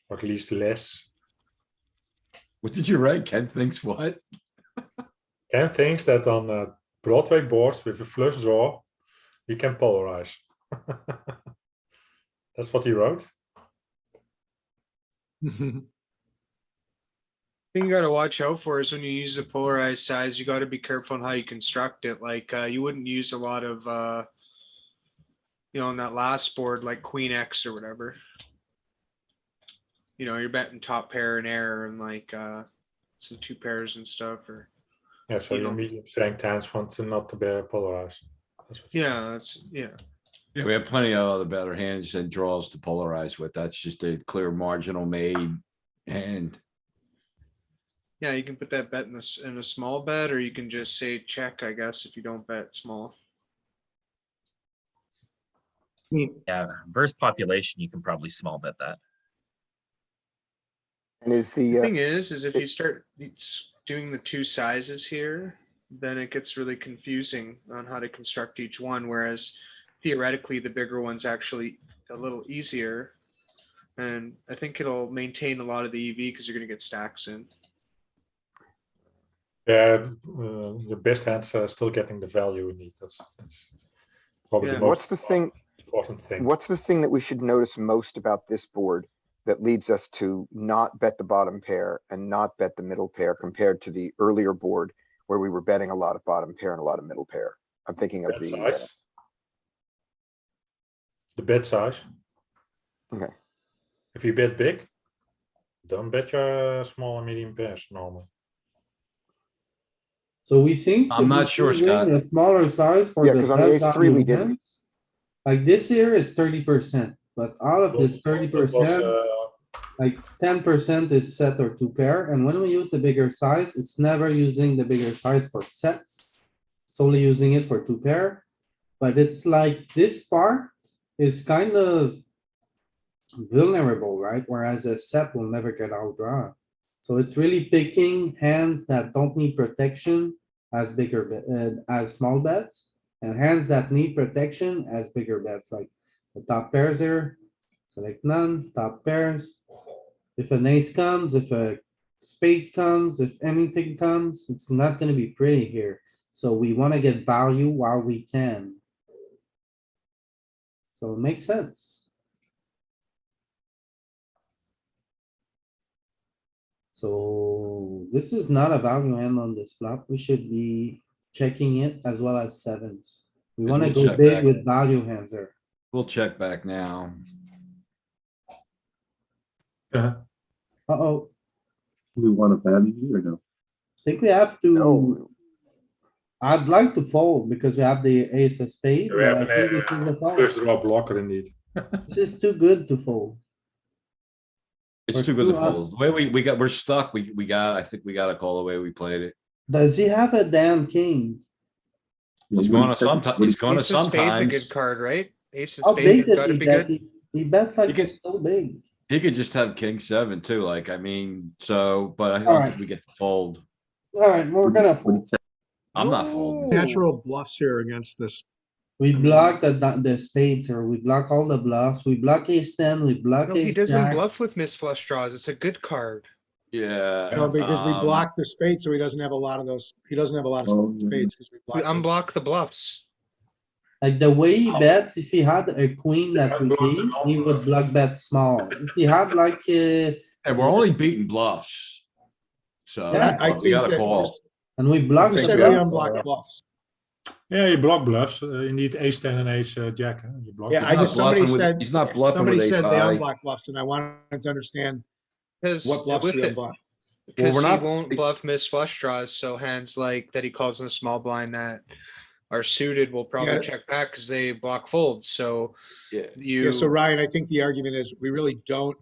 Or at least less. What did you write? Ken thinks what? Ken thinks that on Broadway boards with a flush draw, we can polarize. That's what he wrote. Thing you gotta watch out for is when you use the polarized size, you gotta be careful on how you construct it. Like, you wouldn't use a lot of, on that last board, like queen X or whatever. You're betting top pair and air and like, some two pairs and stuff, or, Yeah, so You your know. medium strength hands want to not to be polarized. That's what you're saying. yeah. Yeah, we have plenty of other better hands and draws to polarize with. That's just a clear marginal made hand. Yeah, you can put that bet in a small bet, or you can just say check, I guess, if you don't bet small. Yeah, versus population, you can probably small bet that. And is The the, thing is if you start doing the two sizes here, then it gets really confusing on how to construct each one, whereas theoretically, the bigger one's actually a little easier. And I think it'll maintain a lot of the EV because you're gonna get stacks in. Yeah, the best hands are still getting the value we need. That's probably Yeah. the most what's the thing, important thing. what's the thing that we should notice most about this board that leads us to not bet the bottom pair and not bet the middle pair compared to the earlier board where we were betting a lot of bottom pair and a lot of middle pair? I'm thinking of Bet the, size. The bet size. okay. If you bet big, don't bet your small and medium pairs normally. So we seem to I'm be not sure, using Scott. a smaller size for Yeah, the 'cause on the best ace three, we value didn't. hands. Like this here is 30%, but out of this That was, 30%, like 10% is set or two pair, and when we use the bigger size, it's never using the bigger size for sets. It's only using it for two pair, but it's like this part is kind of vulnerable, right? Whereas a set will never get outdrawn. So it's really picking hands that don't need protection as bigger, as small bets, and hands that need protection as bigger bets, like the top pairs here. Select none, top pairs. If an ace comes, if a spade comes, if anything comes, it's not gonna be pretty here. So we wanna get value while we can. So it makes sense. So this is not a value hand on this flop. We should be checking it as well as sevens. We Yes, wanna we'll go check big back. with value hands here. We'll check back now. Yeah. Uh-oh, We want a value or no? I think we have to, No, I'd like to fold because we have the ace of spade. We but have I think this is the a fold. first draw blocker indeed. This is too good to fold. We're It's too good to too up. fold. The way we're stuck. I think we gotta call the way we played it. Does he have a damn king? He's What gonna do you think? sometimes, What do he's you- gonna Ace of spades a sometimes, good card, right? Ace of How spades big has does gotta he be bet? good. He bets like could- so big. he could just have king seven too, like, I mean, so, but I don't Alright. think we get to fold. Alright, we're gonna what do fold. you check? I'm not folding. Natural bluffs here against this. We block the spades or we block all the bluffs. We block ace ten, we block No, he ace doesn't jack. bluff with miss flush draws. It's a good card. Yeah. No, because we um, block the spades, so he doesn't have a lot of those, he doesn't have a lot of Oh, yeah. spades because we We block. them. unblock the bluffs. Like the way he Oh. bets, if he had a queen that we unblock the beat, he would non-bluffs. block bet small. If he had like, And we're only beating bluffs. So Yeah, I we think gotta that call. this- and we block you the said we bluff. unblock bluffs. Yeah, you block bluffs. Indeed, ace ten and ace jack. You block Yeah, them. I just, somebody bluffing with- said, he's not bluffing somebody with ace said they high. unblock bluffs and I wanted to understand Because what bluffs with we it, unblock. because we're he not- won't bluff miss flush draws, so hands like that he calls in the small blind that are suited will probably Yeah. check back because they block folds, so Yeah. Yeah, so you, Ryan, I think the argument is we really don't,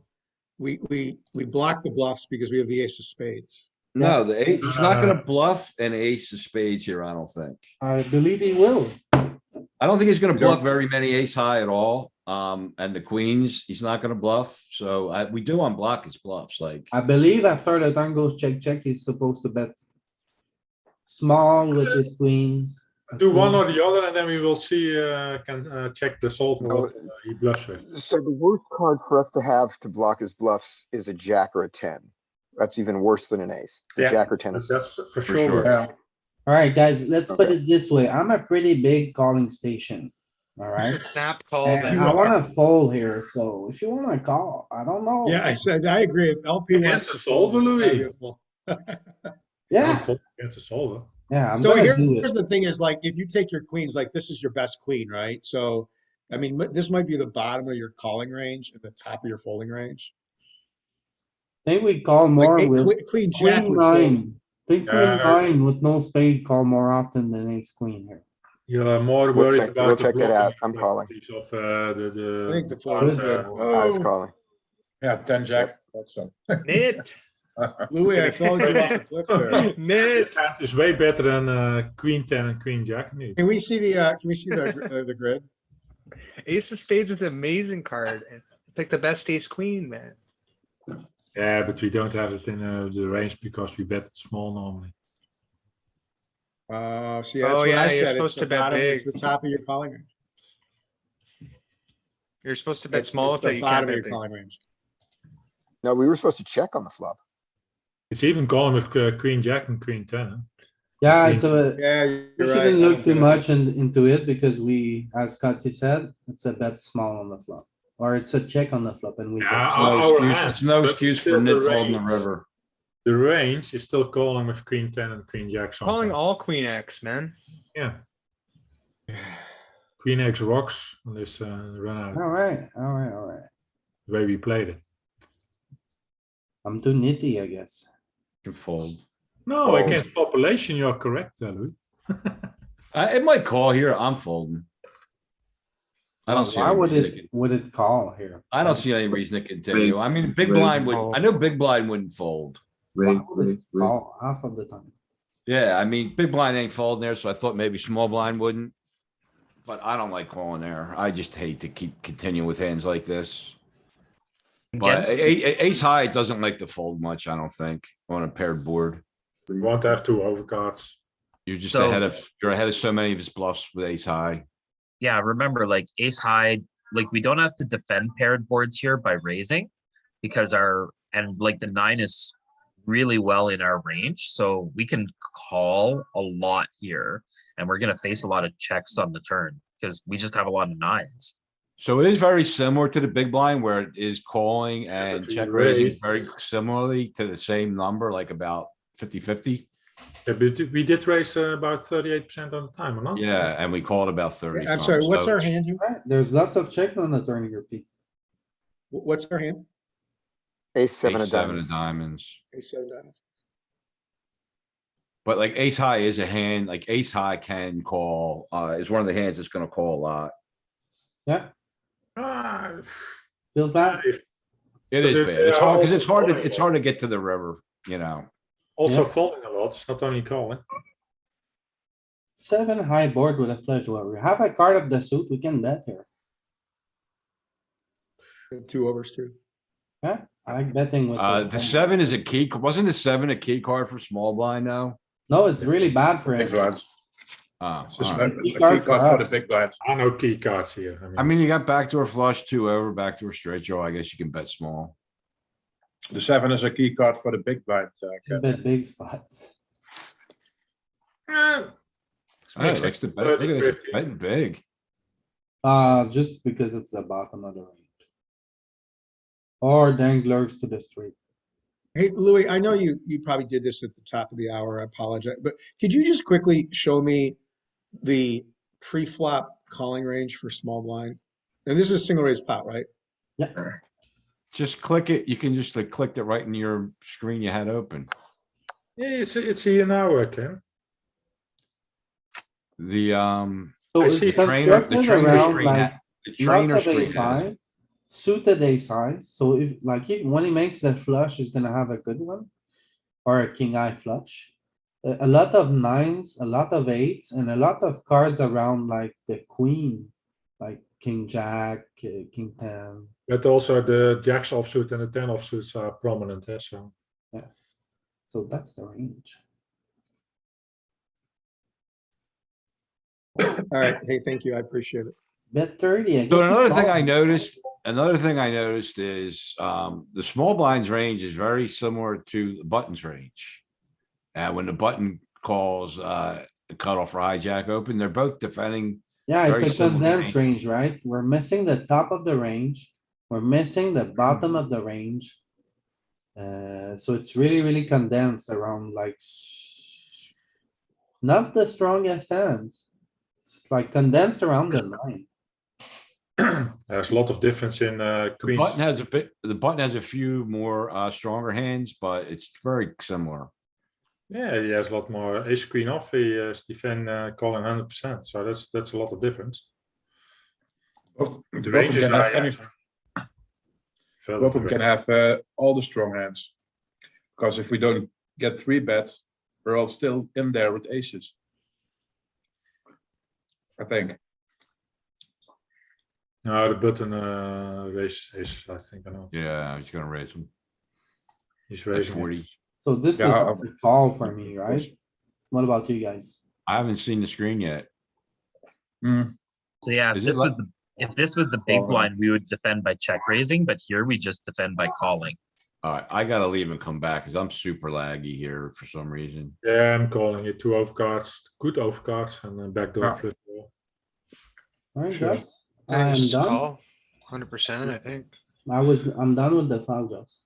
we block the bluffs because we have the ace of spades. No, he's not gonna bluff an ace of spades here, I don't think. I believe he will. I don't think he's gonna You don't- bluff very many ace high at all. And the queens, he's not gonna bluff. So we do unblock his bluffs, like. I believe after the turn goes check, check, he's supposed to bet small with his queens. Do one or the other, and then we will see. Can check the solver No. what he bluffs with. so the worst card for us to have to block his bluffs is a jack or a ten. That's even worse than an ace. A Yeah, jack or ten is. That's for sure. sure. Yeah. Alright, guys, let's put Okay. it this way. I'm a pretty big calling station. Alright, snap call and them. I wanna fold here, so if you wanna call, I don't know. Yeah, I said, I agree. If LP wants Against to the solver, fold, it's gotta Louis. be a fold. Yeah, Fold against a solver. yeah, I'm So gonna do here's it. the thing is like, if you take your queens, like this is your best queen, right? So, I mean, this might be the bottom of your calling range and the top of your folding range. Think we call Like more with queen jack queen would fold. nine. Think queen Yeah. nine with no spade call more often than ace queen here. You're more We'll worried check- about we'll the check that out. blocking I'm calling. abilities of the. I think the fold is good. I was Oh, calling. Yeah, 10 jack. Thought so. Nit, Louis, I followed you off the cliff there. nit. This hand is way better than Queen 10 and Queen Jack. Indeed. Can we see the grid? Ace of spades is an amazing card. and Pick the best ace queen, man. Yeah, but we don't have it in the range because we bet it small normally. See, that's Oh, what yeah, I you're said. It's supposed the to bet bottom, it's big. the top of your calling range. You're supposed to bet It's small it's if that the you can't bottom of bet your big. calling range. No, we were supposed to check on the flop. It's even calling with Queen Jack and Queen 10. Huh? Yeah, it's a, Yeah, we you're right. shouldn't I look don't too get it. much into it because we, as Scotty said, it's a bet small on the flop. Or it's a check on the flop and we. Yeah, bet. our- No our excuse- hands, It's no but excuse for still the nit folding the range. river. The range is still calling with Queen 10 and Queen Jack. Calling sometimes. all queen X, man. Yeah. Queen X rocks on this run out. Alright, alright. The way we played it. I'm too nitty, I guess. Can fold. No, Fold. against population, you're correct, Louis. It might call here, I'm folding. I don't see Why any would reason it, would it call here? I don't see any reason to continue. I mean, big Raise blind would, call. I know big blind wouldn't fold. Why Raise, would it raise, raise. call half of the time? Yeah, I mean, big blind ain't folding there, so I thought maybe small blind wouldn't. But I don't like calling there. I just hate to keep continuing with hands like this. But Against, ace high doesn't like to fold much, I don't think, on a paired board. We want to have two overcards. You're just So- you're ahead of so many of his bluffs with ace high. yeah, remember, like ace high, like we don't have to defend paired boards here by raising because like the 9 is really well in our range, so we can call a lot here, and we're gonna face a lot of checks on the turn because we just have a lot of 9s. So it is very similar to the big blind where it is calling and but we check raising raised. very similarly to the same number, like about 50-50. Yeah, but we did raise about 38% of the time, or not? Yeah, and we called about 30. I'm some, sorry, what's so our it's- hand here? Right, there's lots of check on the turn here, Pete. What's our hand? Ace seven of Ace seven of diamonds. diamonds. Ace seven diamonds. But like ace high is a hand, like ace high can call, is one of the hands that's gonna call a lot. Yeah, Ah, feels bad. if- It But is they- bad. they It's are hard, cause also it's hard calling a it's hard to lot. get to the river, you know? Also Yeah. folding a lot. It's not only calling. 7 high board with a flush. Well, we have a card of the suit. We can bet here. Two overs too. Yeah, I like betting with. The those. 7 is a key, wasn't the 7 a key card for small blind now? No, it's really bad for Big it. blinds. Oh, It's just alright. a key key card card for for the us. big blind. I know key cards here. I mean, you got backdoor flush, 2 over, backdoor straight draw. I guess you can bet small. The 7 is a key card for the big blind. It's a bit big spots. Oh, makes likes to sense. bet. Look at this, 30-50. betting big. Just because it's the bottom of the range. Or danglers to the street. Hey, Louis, I know you probably did this at the top of the hour. I apologize, but could you just quickly show me the pre-flop calling range for small blind? And this is single raise pot, right? Yeah, Just click it. You can just like click it right in your screen you had open. Yeah, it's here now, Ken. The, so I it's see. constructed trainer around screen like the lots trainer of screen ace has it. size. Suited ace size, so if like when he makes the flush, he's gonna have a good one. Or a king eye flush. A lot of nines, a lot of eights, and a lot of cards around like the queen. Like king jack, king ten, But also the jacks offsuit and the 10 offsuits are prominent. So so that's the range. All right. Hey, thank you. I appreciate it. Bet 30, I guess. So we another thing call. I noticed is, the small blinds range is very similar to the buttons range. And when the button calls, the cutoff or hijack open, they're both defending. Yeah, it's very a similar condensed range. range, right? We're missing the top of the range. We're missing the bottom of the range. So it's really condensed around like. Not the strongest hands. It's like condensed around the nine. there's a lot of difference in The queens. button has a few more, stronger hands, but it's very similar. Yeah, he has a lot more ace queen off. He is defend calling 100%. So that's a lot of difference. The range is high. Bottom can have all the strong hands. Because if we don't get 3-bet, we're all still in there with aces. I think. No, the button raises aces. I think I know. Yeah, he's gonna raise them. He's That's raising 40. aces. So this is Yeah, a call for me, right? What about you guys? I haven't seen the screen yet. So yeah, Is it like- if this was the big Oh, blind, we would defend by check raising, but here we just defend by calling. Alright, I gotta leave and come back because I'm super laggy here for some reason. Yeah, I'm calling it 2 overcards, good overcards, and then backdoor Yeah. flip. Draw. Alright, Sure. guys, I'm Just done. call, 100%, I think. I'm done with the file, Joss.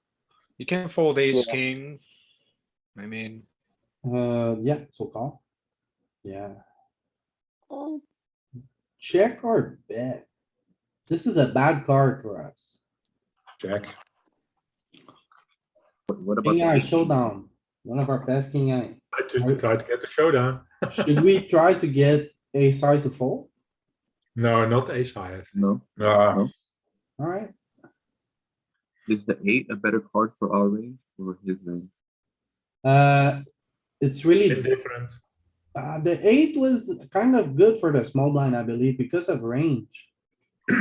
You can fold ace, Yeah. king. I mean, Yeah, so call. Yeah, Oh, check or bet. This is a bad card for us. Check. What about King the eye ace? showdown, one of our best king eye. I just try to get the showdown. Should we try to get a side to fold? No, not ace high. I think. No. Uh, Alright, Is the 8 a better card for our range or his range? it's really, Indifferent. the 8 was kind of good for the small blind, I believe, because of range. We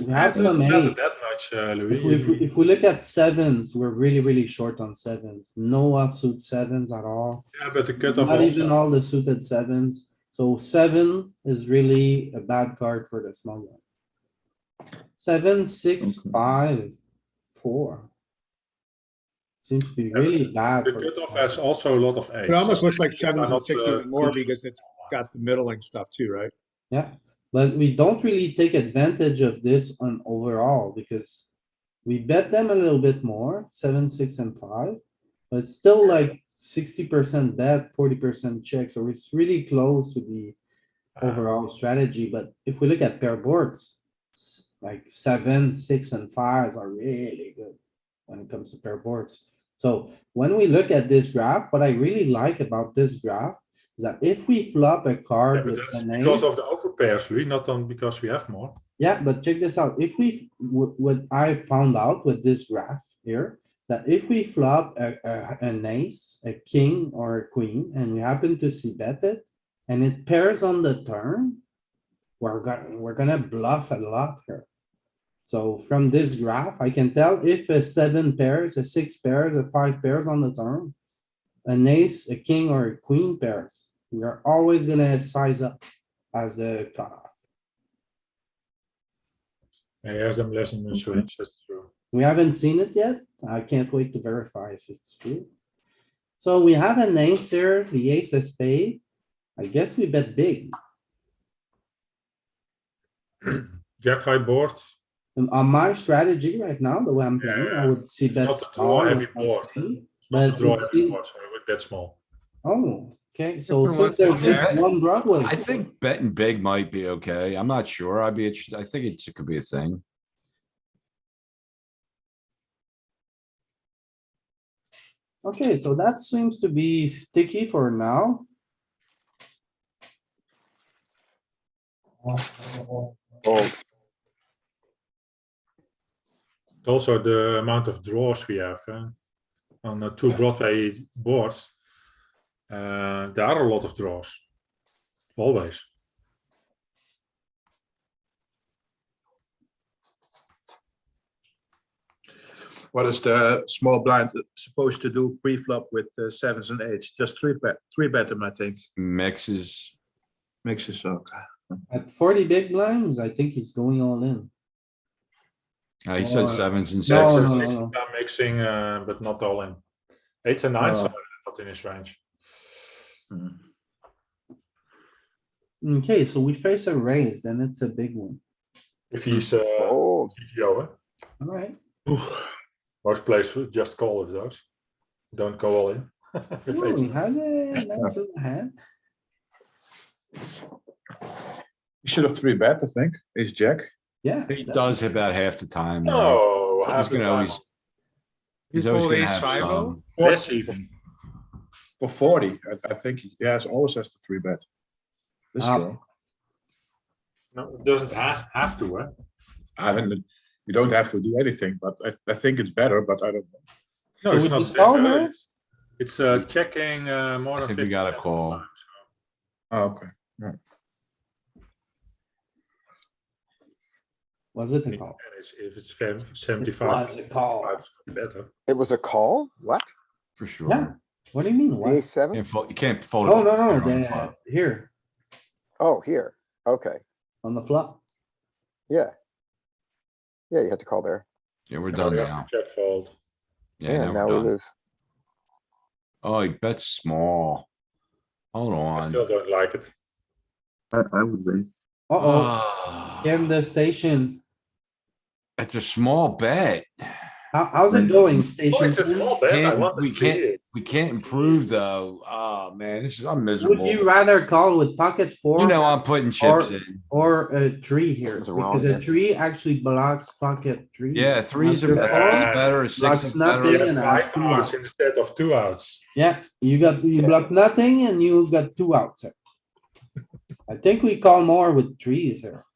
have It some doesn't matter eight. that much, Louis. If we look at sevens, we're really short on sevens. No offsuit sevens at all. Yeah, but the cutoff Not even also. all the suited sevens. So 7 is really a bad card for the small one. 7, 6, Okay. 5, 4. Seems to be really bad. The for the cutoff small has blind. also a lot of eights. It almost so looks like these sevens are and not, six even more good. because it's got the middling stuff too, right? Yeah, but we don't really take advantage of this on overall because we bet them a little bit more, 7, 6, and 5. But it's still like 60% bet, 40% check, so it's really close to the overall strategy. But if we look at pair boards, like 7, 6, and 5 are really good. when it comes to pair boards. So when we look at this graph, what I really like about this graph is that if we flop a Yeah, card but with that's an because ace. of the overpairs, Louis, not on because we have more. Yeah, but check this out. If we, what I found out with this graph here, that if we flop an ace, a king or a queen, and we happen to see bet it, and it pairs on the turn, we're gonna bluff a lot here. So from this graph, I can tell if a 7 pairs, a 6 pairs, a 5 pairs on the turn, an ace, a king or a queen pairs, we are always gonna size up as the cutoff. Yeah, he has them less in his range, that's true. We haven't seen it yet. I can't wait to verify if it's true. So we have an ace here, the ace of spade. I guess we bet big. Jack high board. And on my strategy right now, the way I'm playing, I Yeah, would see it's bet not a draw small. heavy with my board, spade, It's not But a draw it's heavy the- board, so I would bet small. Oh, okay, so Different ones since there's to just bet. one Broadway. I think betting big might be okay. I'm not sure. I'd be interested. I think it could be a thing. Okay, so that seems to be sticky for now. Fold. It's also the amount of draws we have on the two Broadway boards. There are a lot of draws, always. What is the small blind supposed to do pre-flop with sevens and eights? Just three bet them, I think. Mixes. Mixes, okay. At 40 big blinds, I think he's going all in. He said Or- sevens and No, sixes. no, no, Sixes no. are mixing, but not all in. Eights and nines Oh. are not in his range. Okay, so we face a raise, then it's a big one. If he's Fold. GTO, Alright. most players would just call with those. Don't go all in. With Oh, eights we and had a nice little hand. You should have three bet, I think. Ace jack. Yeah. He does about half the time. though. No, He's half the gonna time. always. He's always Fold gonna ace have 5-0? some. Less even. For 40, I think he always has to three bet. This Ah. draw. No, it doesn't have to, eh? I mean, you don't have to do anything, but I think it's better, but I don't know. No, So it's we not. just call now? It's checking more I than think we 50% got a of the call. time, Oh, okay. Was it so. a call? If it's 75, Was a call. better. It was a call? What? For sure. Yeah. What do you mean? The What? ace seven? You can't fold. Oh, it no, no, on the flop. here, Oh, here. Okay. on the flop. Yeah. Yeah, you had to call there. Yeah, we're Now done we have now. to check fold. Yeah, Yeah, now now we're we done. lose. Oh, he bets small. Hold I on. still don't like it. I would raise. Uh-oh, Ah, in the station. It's a small bet. How's it going, Oh, station? it's a two? small bet. I Can't- want to we see can't- it. We can't improve though. Oh, man, I'm Would miserable. you rather call with pocket four? You know, I'm putting chips or- in. Or a tree here, Something's wrong because a here. tree actually blocks pocket three. Yeah, threes are Your better, call, threes better, a six blocks is nothing better. and Yeah, have 5 two outs outs. instead of 2 outs. Yeah, you block nothing and you got two outs here. I think we call more with trees here.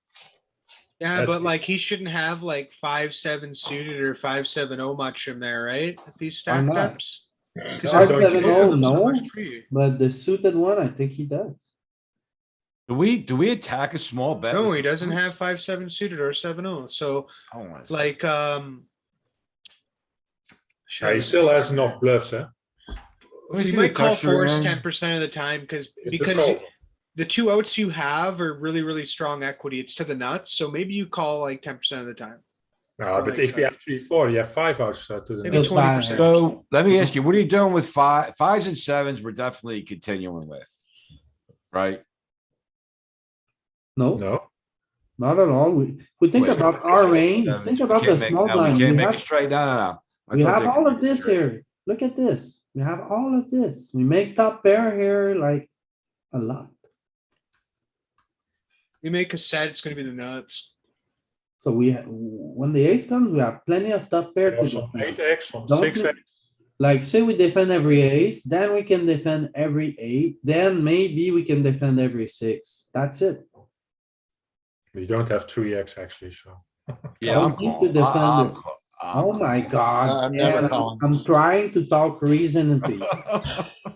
Yeah, That- but like he shouldn't have like 5-7 suited or 5-7-0 much in there, right? At these Why stack not? depths. Because I I don't don't get give it. them so No. much free. But the suited one, I think he does. Do we attack a small bet? No, with he the doesn't two? have 5-7 suited or 7-0. So I don't wanna see. like Yeah, he still has enough bluffs, eh? Let me we see might the call texture force again. 10% of the time It's a because solver. the two outs you have are really strong equity. It's to the nuts. So maybe you call like 10% of the time. No, Or but like, if you have 3-4, you have 5 outs to the Maybe nuts. Goes by. 20%. So let me ask you, what are you doing with fives and sevens? We're definitely continuing with. Right? No, No, not at all. If we think Wait, about our range, sevens, think we about the can't make- small no, we blind. can't We make it have, straight. No, no, no. I we thought have they all could of make it this straight. here. Look at this. We have all of this. We make top pair here like a lot. We make a set, it's gonna be the nuts. So when the ace comes, we have plenty of top pair You to have some defend. 8x, some Don't 6x. you- Like, say we defend every ace, then we can defend every eight, then maybe we can defend every six. That's it. You don't have 3x actually, so. Yeah, Don't I'm need to calling. defend it. I'm Oh my god, I'm never Ken, calling I'm this. trying to talk reason into you.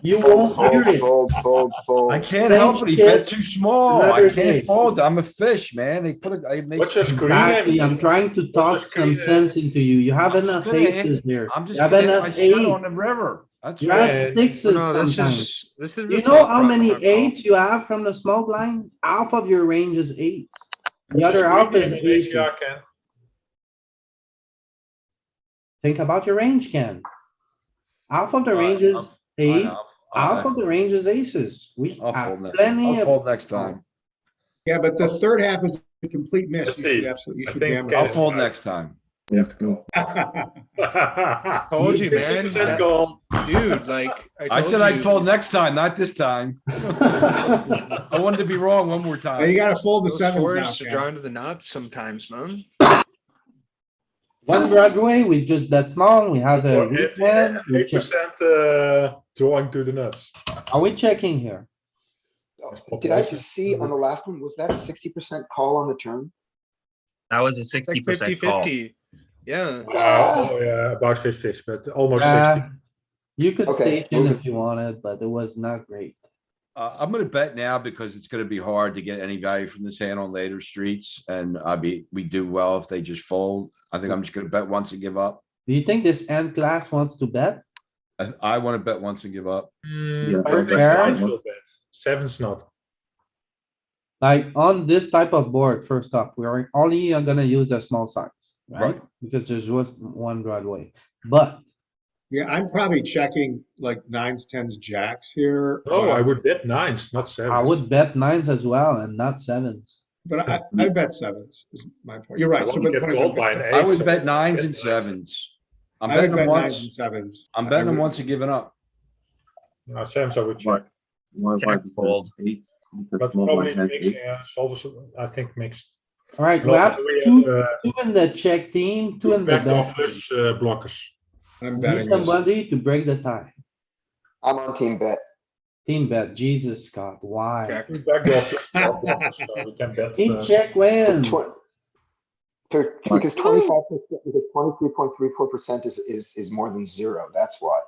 You Fold, won't hear fold, it. fold, fold, I fold. can't Same help it. He shit bet too small. another I can't day. fold. I'm a fish, man. They put a, it makes. What's your screen Exactly, name? I'm trying to What's talk the screen some name? sense into you. You have I'm just enough gonna aces hit- here. I'm You just have getting enough my shit on eight. the river. That's You have right. sixes No, sometimes. this is. You the know thought how many process, Paul. eights you have from the small blind? Half of your range is eights. The What's other your half screen is name in aces. HDR, Ken? Think about your range, Ken. Half of the range is I eight, know. half of the range is aces. We I'll have fold next. plenty I'll of. fold next time. Yeah, but the third half is a complete miss. Let's You should see. absolutely, you I should think jam Ken I'll is fold right. next time. You have to go. it. Told you, man. 60% call. Dude, like. I told said I'd you. fold next time, not this time. I wanted to be wrong one more Now you time. gotta fold the Those sevens now, fours are Ken. drawn to the nuts sometimes, man. One Broadway, we just bet small, we have a weak hand, we check. 8% drawing to the nuts. Are we checking here? Did I just see on the last one, was that a 60% call on the turn? That was a It's like 60% call. 50-50. Yeah. Oh, yeah, about 50, but almost 60. You could Okay, station move if you wanted, but it was not great. I'm gonna bet now because it's gonna be hard to get any value from this hand on later streets and we do well if they just fold. I think I'm just gonna bet once and give up. Do you think this end class wants to bet? I wanna bet once and give up. Yeah, I think fair. nines will bet. Sevens not. Like on this type of board, first off, we are only gonna use the small size, right? Right. Because there's just one Broadway, but Yeah, I'm probably checking like nines, tens, jacks here. No, but I would bet nines, not sevens. I would bet nines as well and not sevens. But I bet sevens is my point. You're I right. So, want to but the get point is, called by an I eight. would so bet nines bet and sevens. I'm I would betting them bet nines and once. sevens. I'm I betting them would- once and giving up. No, sevens I would Why? check. Why Check, does fold. that eight? Because But small probably blind has mixed, eight. yeah, solvers, I think mixed. Alright, And we also have we two, have, two in the check team, two in the backdoor bet. flush blockers. I'm Need betting this. somebody to break the tie. I'm on team bet. Team bet, Jesus Scott, why? Backdoor flush blockers, so we can bet. Team check win. Because 25%, because 23.34% is more than zero. That's why.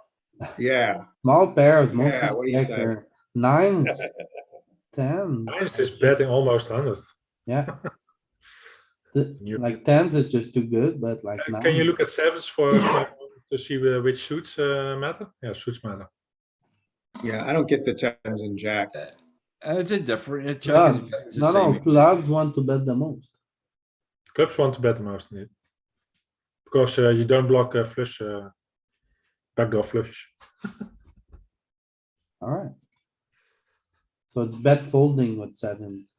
Yeah, Small pairs, mostly Yeah, what do you say? checker. Nines, tens, Nines is betting almost 100. yeah. You- Like tens is just too good, but like Can nine. you look at sevens for to see which suits matter? Yeah, suits matter. yeah, I don't get the tens and jacks. And it's indifferent. It checking Clubs, is the no, no, same. clubs want to bet the most. Clubs want to bet the most indeed. Because you don't block flush, backdoor flush. Alright. So it's bet folding with sevens.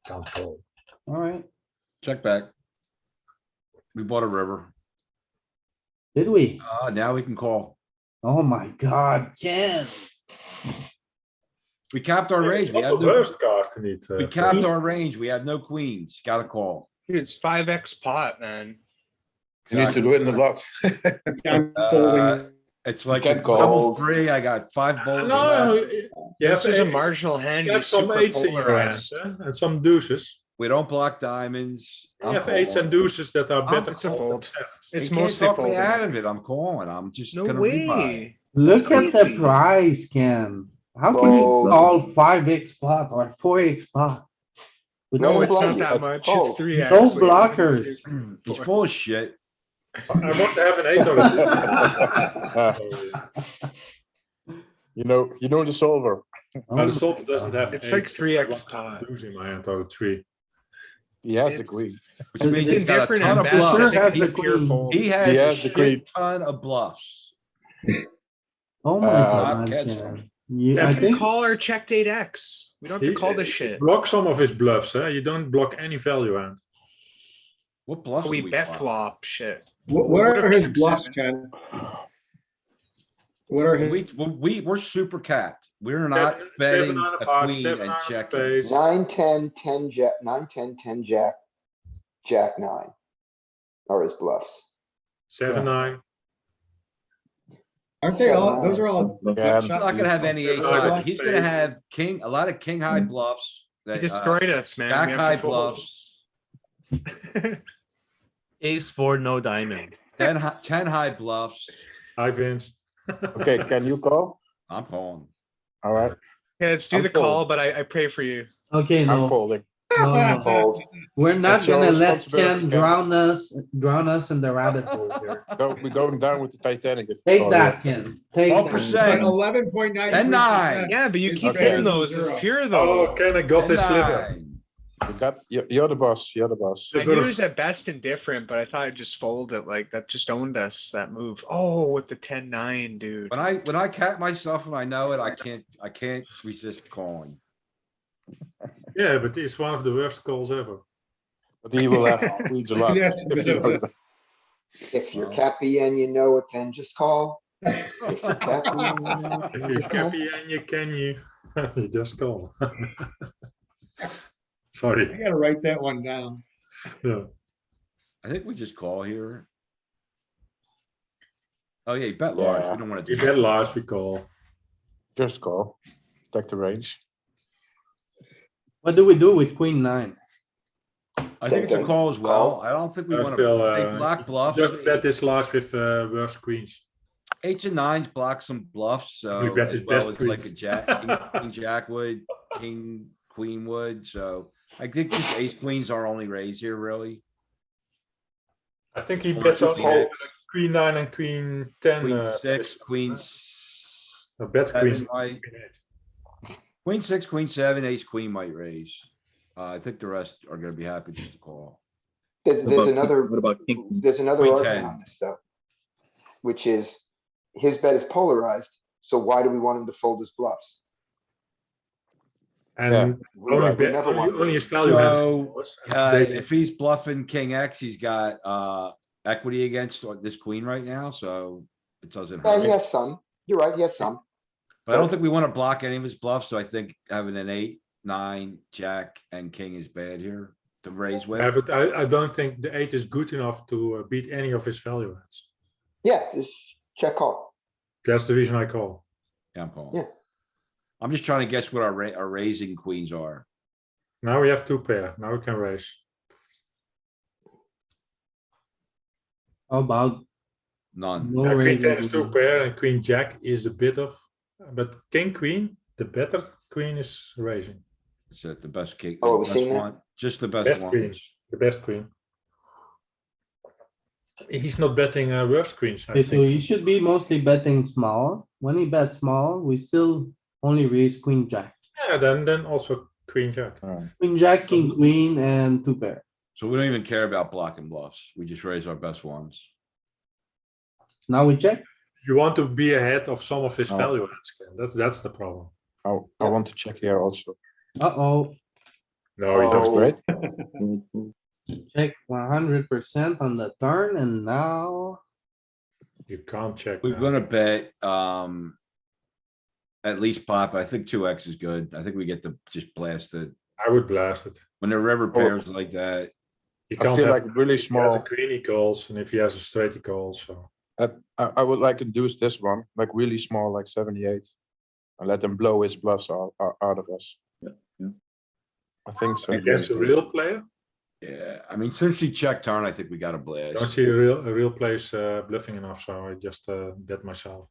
Can't call. Alright, Check back. We bought a river. did we? Now we can call. Oh my god, Ken. We capped our range. We Not have the no, worst card indeed. we capped our range. We have no queens. Gotta call. Dude, it's 5x pot, man. You need to do it in a lot. I'm folding. It's like can't it's call. double three. I got 5 bolts. No, left. you have This is a eight- marginal hand. you have He's some super eights in your hands polarized. and some deuces. We don't block diamonds. You I'm have eights calling. and deuces that are better It's a calls than fold. sevens. It's You can't mostly talk me folding. out of it. I'm calling. I'm just No gonna rebuy. way. Look at the crazy. price, Ken. How can you Fold. call 5x pot or 4x pot? With No, No, it's block- not that much. fold. It's 3x. No Wait, what blockers. is it? He's full of shit. I want to have an eight or a deuce. You know the solver. No, the solver doesn't have It's eight. like 3x I want pot. a deuce in my hand or a three. He has the It's- queen. Which means It's he's got a Indifferent ton at of best. I Sure bluffs. think has it's the pure queen. fold. He has has a the queen. shit ton of bluffs. Oh my god, catch Ken. You, Yeah, I We think, call our checked 8x. We don't have to call this shit. Block some of his bluffs. You don't block any value hand. What bluffs do We we bet bluff? flop shit. What What are if his check bluffs, sevens? Ken? What are his? We're super capped. We're not betting nine of a hearts, queen seven and nine of checking. spades. 9, 10, 10 jack, 9, 10, 10 jack, jack nine are his bluffs. 7-9. Aren't they all, 7, those 9. are all. Yeah, gut He's shot not gonna have bluffs. any ace Nine high. of He's gonna spades. have a lot of king high Mm. bluffs. He that, destroyed us, man. Jack We have high to fold. bluffs, Ace four, no diamond. 10 high bluffs. Hi, Vince. Okay, can you call? I'm calling. All right, Yeah, let's do I'm the call, fold. but I pray for you. Okay, I'm no, folding. no, Fold. we're not It's your gonna let responsibility, Ken Ken. drown us in the rabbit hole here. We're going down with the Titanic. If you Take call that, it. Ken, take 12%. that. But 11.93%. 10-9. Yeah, but you is keep better hitting than those. It's 0. pure Oh, though. Ken, I got his sliver. 10-9. You got, you're the boss. You're the boss. I knew it was at best indifferent, but I thought I'd just fold it. Like that just owned us, that move. Oh, with the 10-9, dude. When I cap myself and I know it, I can't resist calling. Yeah, but it's one of the worst calls ever. But he will have queens a lot. That's a if bit you of know a- that. If you're cappy and you know it, then just call. If you're cappy and you know it, If then you're just call. happy and you can, you just call. I Sorry. gotta write that one down. Yeah. I think we just call here. Oh yeah, you bet large. Yeah. We don't wanna do You that. bet large, we call. Just call. Protect the range. What do we do with queen nine? I Same think it's a thing. call as well. Call. I don't think we I wanna, feel, they block bluffs. Just bet this large with worse queens. 8s and 9s block some bluffs, so bet as his well best as like a queens. jack, king, jack would, king, queen would, so. I think just ace queens are only raise here, really. I think he Or bets just only fold. queen 9 and queen 10. Queen 6, queen I bet queen 7 might, queen 8. queen 6, queen 7, ace queen might raise. I think the rest are gonna be happy just to call. There's What about another, what about king? there's another Queen argument 10. on this stuff. Which is, his bet is polarized, so why do we want him to fold his bluffs? And We only, we never want. only his value hands. So, if he's bluffing king X, he's got, equity against this queen right now, so it doesn't Yeah, he hurt. has some. You're right, he has some. But I don't think we wanna block any of his bluffs, so I think having an 8, 9, jack and king is bad here to raise Yeah, with. but I don't think the 8 is good enough to beat any of his value hands. Yeah, just check call. That's the reason I call. Yeah, I'm calling. Yeah. I'm just trying to guess what our raising queens are. Now we have 2 pair. Now we can raise. How about None. no Yeah, queen raising? 10 is 2 pair and queen jack is a bit of, but king queen, the better queen is raising. It's the best king. Oh, the we best seen that? one, just the best Best queen, ones. the best queen. He's not betting worse queens. I Okay, so think. he should be mostly betting small. When he bets small, we still only raise queen jack. Yeah, then also queen jack. Queen jack, king, queen, and 2 pair. So we don't even care about blocking bluffs. We just raise our best ones. Now we check. You want to be ahead of some of his Oh. value hands. Ken. That's the problem. I want to check here also. Uh-oh, No, he That's doesn't. great. check 100% on the turn and now You can't check. We're now. gonna bet, at least pop. I think 2x is good. I think we get to just blast it. I would blast it. When they're river pairs like that, You I can't feel have, like really if he has a small. queen he calls, and if he has a straight he calls. So I would like to do this one, like really small, like 78. And let him blow his bluffs out of us. Yeah, yeah. I think so. against a real player, yeah, I mean, since he checked turn, I think we got a don't blast. see a real player's bluffing enough. So I just bet myself.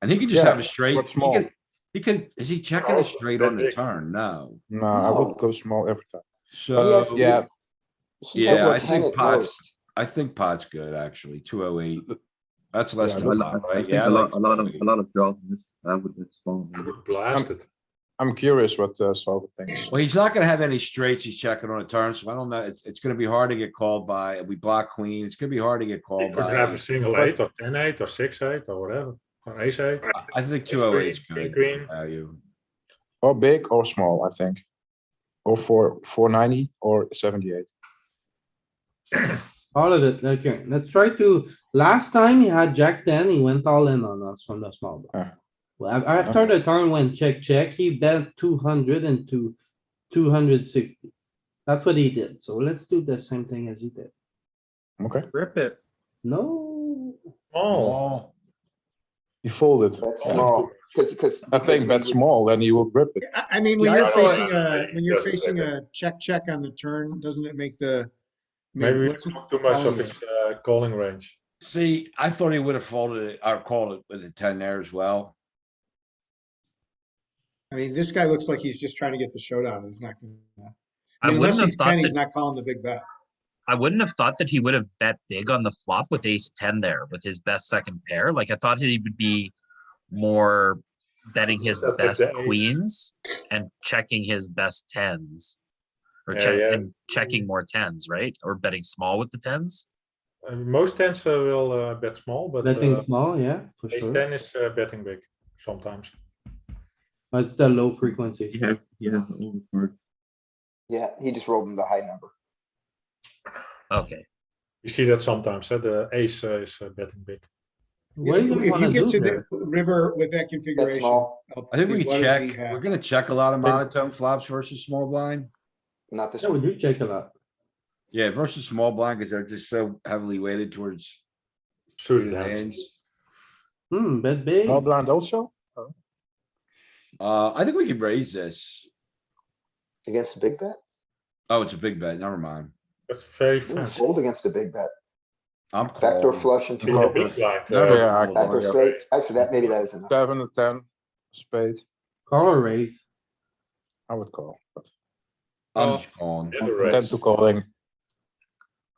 And he can just Yeah, have a straight. but small. He can, is he checking a straight on the big. turn? No. No, I would go small every time. So, Yeah, He has yeah, a I 10 think at pot's, most. I think pot's good, actually. 208. That's less Yeah, than I pot, right? think Yeah. a lot, like a lot of 208. a lot of draws. in this. I would bet small. I would blast it. I'm curious what Solver thinks. Well, he's not gonna have any straights. He's checking on a turn, so I don't know. It's gonna be hard to get called by, we block queen. It's gonna be hard to get He called could have by. a single but- 8 or 10-8 or 6-8 or whatever, or ace-8. I think 208 is queen, good queen. value. Or big or small, I think. Or 490 or 78. All of it, okay, let's try to, last time he had Jack ten, he went all in on us from the small blind. Well, after the turn went check, he bet 200 and 260. That's what he did, so let's do the same thing as he did. Okay, Rip it. No, Oh, he folded. Bet Yeah. small, because. I think bet small, then he will grip it. I mean, when Yeah, you're I know, facing when you're doesn't facing rip a check on the turn, doesn't it make the? I mean, maybe we what's it took too much calling of it? his calling range. See, I thought he would have folded it or called it with a 10 there as well. I mean, this guy looks like he's just trying to get the showdown. He's not gonna. I I mean, wouldn't unless have he's thought 10, he's that. not calling the big bet. I wouldn't have thought that he would have bet big on the flop with ace 10 there with his best second pair. Like I thought he would be more betting his Set with best the ace. queens and checking his best tens. Or Yeah. and checking more tens, right? Or betting small with the tens. Most tens will bet small, but betting small, yeah, for ace sure, 10 is betting big sometimes. but it's the low frequency. Yeah, yeah, overcard. Yeah, he just rolled him the high number. Okay. You see that sometimes. The ace is betting big. What do you If you wanna get do to the there? river with that configuration. small. I think we what does he check, have? we're gonna check a lot of Think- monotone flops versus small blind. Not this Yeah, we one. do check a lot. Yeah, versus small blind, cause they're just so heavily weighted towards Suited hands. hands. Bet big. Small blind also? I think we could raise this. Against a big bet? Oh, it's a big bet, never mind. That's very Ooh, fancy. Fold against a big bet. I'm Backdoor calling. flush and two Call. Big overs. blind. Never Yeah, I fold. call, Backdoor yeah. straight. Actually, that, maybe that is enough. 7 or 10, spade, Call or raise. I would call. But I'm just calling. Never I tend raise. to calling.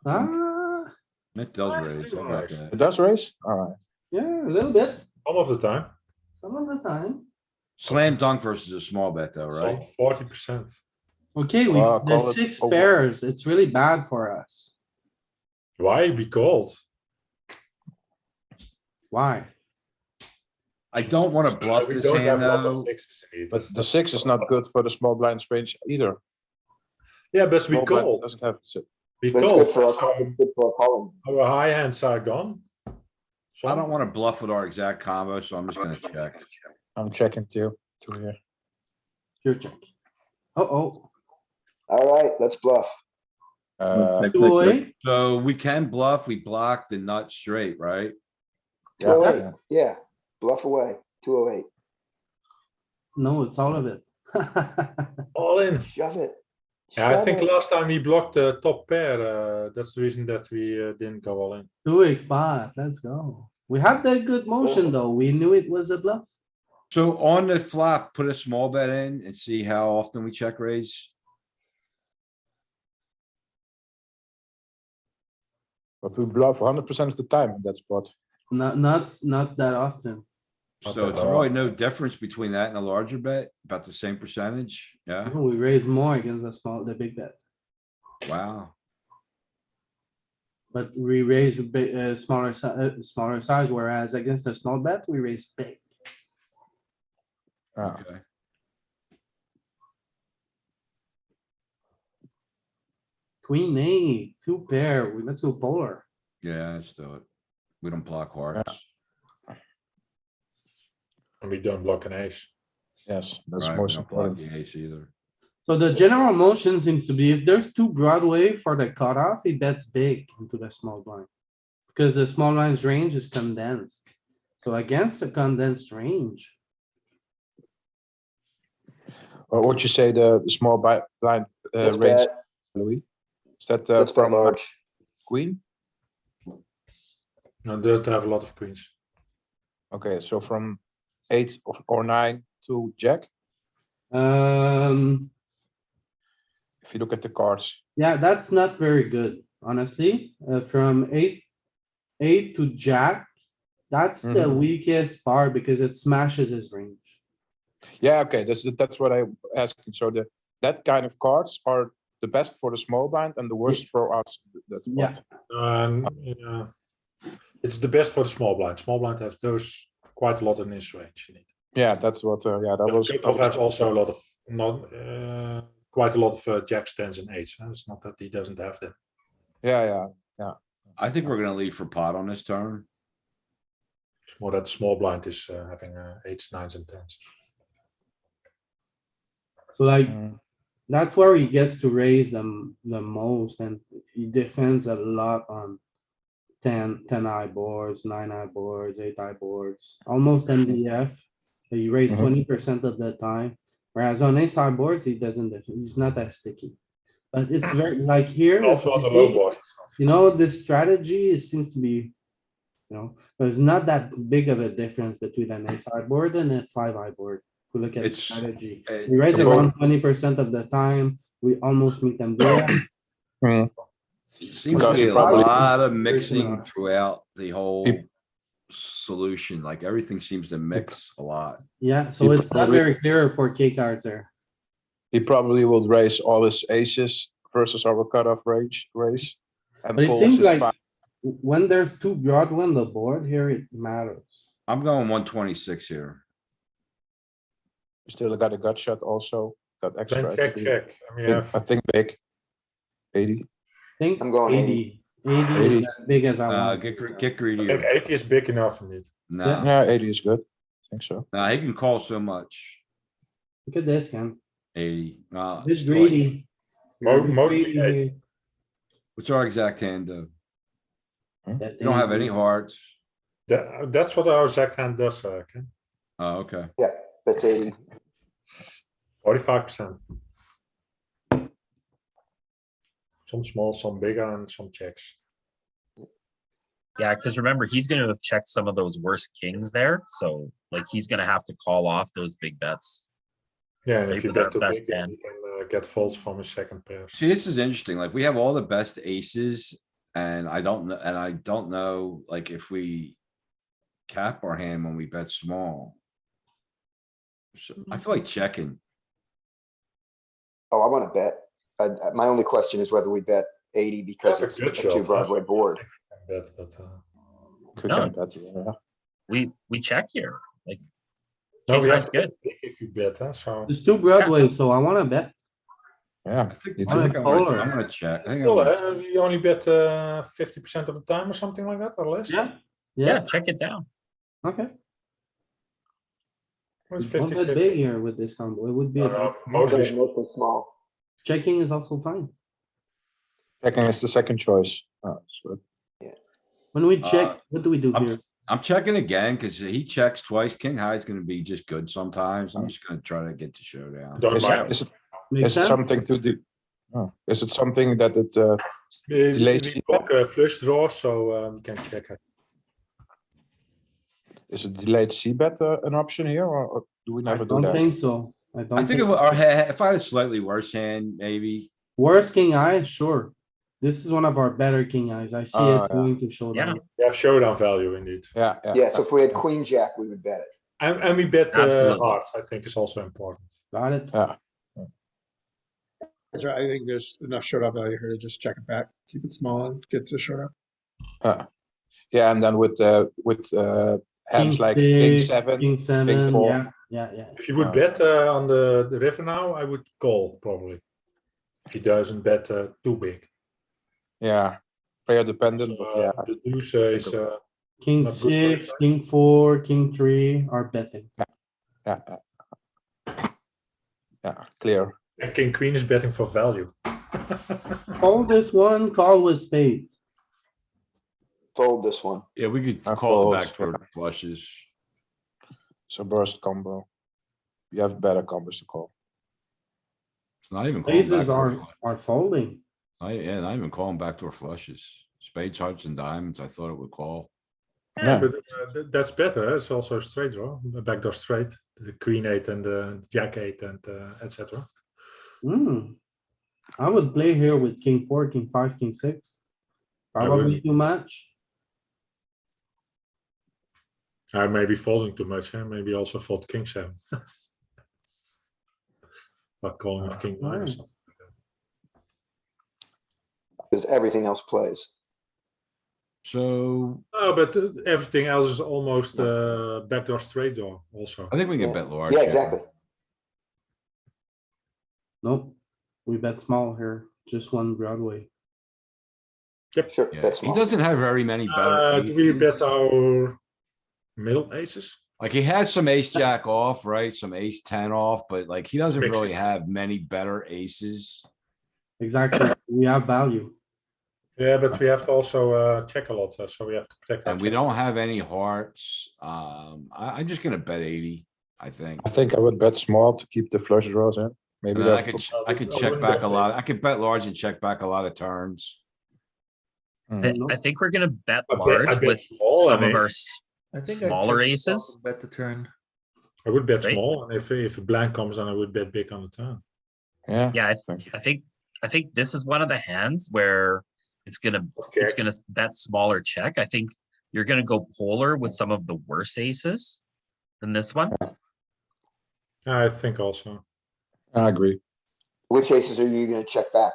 Ah, It does Nice, raise. do I got nice. that. It does raise? Alright. yeah, a little bit, Some of the time. some of the time. Slam dunk versus a small bet though, right? Some 40%. Okay, we, Well, the call it six over. pairs, it's really bad for us. Why be called? Why? I don't wanna bluff We this don't have hand a lot of though. sixes in it. But That's the 6 is not good for the small blinds range either. Yeah, but we Small blind called. doesn't have it. We But it's called. good for our, So it's good for our calling. our high hands are gone. I Some. don't wanna bluff with our exact combo, so I'm just gonna check. I'm checking too, here. Your check. Uh-oh, Alright, let's bluff. Check, check, 208, So we can bluff, we block the nut straight, right? Two oh Yeah. eight, yeah. Bluff away, 208. no, it's all of it. All in. Shove it. Yeah, I Shove think it. last time we blocked the top pair. That's the reason that we didn't go all in. 2x spot, let's go. We had that good motion though, we knew it was a bluff. So on the flop, put a small bet in and see how often we check raise. But we bluff 100% of the time in that spot. Not that often. Not So at it's all. really no difference between that and a larger bet, about the same percentage, yeah, We raise more against the big bet, wow. but we raise big, smaller size, whereas against a small bet, we raise big. Ah, Okay. Queen eight, two pair, let's go polar. Yeah, let's do it. We don't block hearts, And we don't block an ace. yes, that's right? We most don't block important. the ace either. So the general motion seems to be if there's two Broadway for the cutoff, he bets big into the small blind. Because the small blind's range is condensed. So against the condensed range, What would you say the small blind Let's range, bet, Louis? Is that let's bet from large. queen? No, it doesn't have a lot of queens. Okay, so from 8 or 9 to jack, if you look at the cards. yeah, that's not very good, honestly. From eight to jack, that's the Mhm. weakest part because it smashes his range. Yeah, okay, that's what I asking. So that kind of cards are the best for the small blind and the worst for us. That's Yeah. what. Yeah. It's the best for the small blind. Small blind has those quite a lot in his range. In it. Yeah, that's what. Yeah, that But was. Cutoff has also a lot of quite a lot of jacks, tens, and eights. It's not that he doesn't have them. Yeah, yeah. I think we're gonna leave for pot on this turn. It's more that the small blind is having eights, nines, and tens. So like, Mm. that's where he gets to raise them the most and he defends a lot on 10 eye boards, 9 eye boards, 8 eye boards, almost MDF. He raised Mhm. 20% of the time, whereas on ace high boards, he doesn't, he's not as sticky. But it's very, like here, Also on you the low see, board. you know, this strategy is seems to be, you know, there's not that big of a difference between an ace high board and a 5 eye board. If we look at It's- strategy, it- we raise so both- around 20% of the time, we almost meet them there. Mm. It seems to Because be you a probably- lot of Very mixing similar. throughout the whole solution, like everything seems to mix a lot. Yeah, so You it's not probably- very clear for K cards there. He probably will raise all his aces versus our cutoff raise. And But it folds seems his like five. when there's two broad on the board here, it matters. I'm going 126 here. Still got a gut shot also, got extra. Then check, equity. check. And we Big- have I think big. 80. Think I'm going 80. 80 80. is as big as I want. Get greedy. I think 80 is big enough indeed. Nah, Yeah, 80 is good. I think so. nah, he can call so much. Look at this, Ken. 80. Nah, This still like- greedy. You're a bit Mostly greedy 80. here. What's our exact hand though? That You don't have thing- any hearts. That's what our exact hand does, Ken. Oh, okay. Yeah, that's 80. 45%. Some small, some bigger, and some checks. Yeah, because remember, he's gonna have checked some of those worst kings there, so like he's gonna have to call off those big bets. Yeah, and Maybe if you their bet too best big, then hand. you can get folds from his second pair. See, this is interesting. Like, we have all the best aces and I don't know, like, if we cap our hand when we bet small. So I feel like checking. Oh, I wanna bet. My only question is whether we bet 80 because That's it's a good a shot. two Broadway board. Bet, but, Could No. get better, yeah. We check here, like. no, king we high's have good. big if you bet, so. It's two Broadway, so I wanna bet. Yeah. I think you I'm too. a polar. I'm gonna check. I think I'm Still, gonna- we only bet 50% of the time or something like that, or less. Yeah, Yeah, yeah, check it down. okay. It's Don't 50, bet 50. big here with this combo. It would be a bit mostly small. Mostly small. Checking is also fine. Checking is the second choice. Oh, that's good. When we check, Uh, what do we do I'm- here? I'm checking again because he checks twice. King high is gonna be just good sometimes. I'm just gonna try to get to showdown. Don't Is mind. it, Makes is it sense? something to do? Oh, is it something that it We delays? block flush draw, so we can check it. Is it delayed c-bet an option here, or do we I never do don't that? think so. I I don't think if think. if I had a slightly worse hand, maybe. Worst king eye, sure. This is one of our better king eyes. I see Ah, it yeah. going to showdown. We have showdown value indeed. Yeah, yeah. Yeah, so if we had queen jack, we would bet it. And we bet Absolutely. hearts, I think is also important. Got it? Yeah. That's right. I think there's enough showdown value here to just check it back, keep it small and get to showdown. Yeah, and then with hands like king six, seven, King seven, four. yeah. If you would bet on the river now, I would call probably. If he doesn't bet too big. yeah, player dependent, but yeah, The deuce is King Not good for six, the king four, king three are betting. yeah, clear. and king queen is betting for value. Call this one, call with spades. Fold this one. Yeah, we could I call it fold, back toward flushes. So burst combo. You have better combos to call. It's not even calling back. Spades to our are, flush. are folding. Yeah, not even calling back to our flushes. Spades, hearts and diamonds. I thought it would call. Yeah, Yeah. but that's better. It's also a straight draw, a backdoor straight, the queen eight and the jack eight and etc. I would play here with king four, king five, king six. I Probably wouldn't. too much. I may be folding too much, maybe also fold king seven. But calling of king nine or Alright. something. Because everything else plays. So No, but everything else is almost backdoor straight door also. I think we can Yeah. bet large. Yeah, here. exactly. Nope. We bet small here, just one Broadway. Yep. Sure, Yeah, that's he small. doesn't have very many better Do we bet aces. our middle aces? Like he has some ace jack off, right? Some ace 10 off, but like he doesn't Mixing. really have many better aces. Exactly, we have value. Yeah, but we have to also check a lot, so we have to protect our And we check. don't have any hearts. I'm just gonna bet 80, I think. I think I would bet small to keep the flush draws in. Maybe And then that's. I could I check wouldn't back bet a lot. big. I could bet large and check back a lot of turns. I think we're gonna bet I bet- large I bet with small, some I of mean. our I think I smaller check aces. Bet the turn. I would bet Right. small, and if a blank comes, then I would bet big on the turn. Yeah. Yeah, think. I think this is one of the hands where it's gonna Check. bet smaller check. I think you're gonna go polar with some of the worse aces than this one. I think also. I agree. Which aces are you gonna check back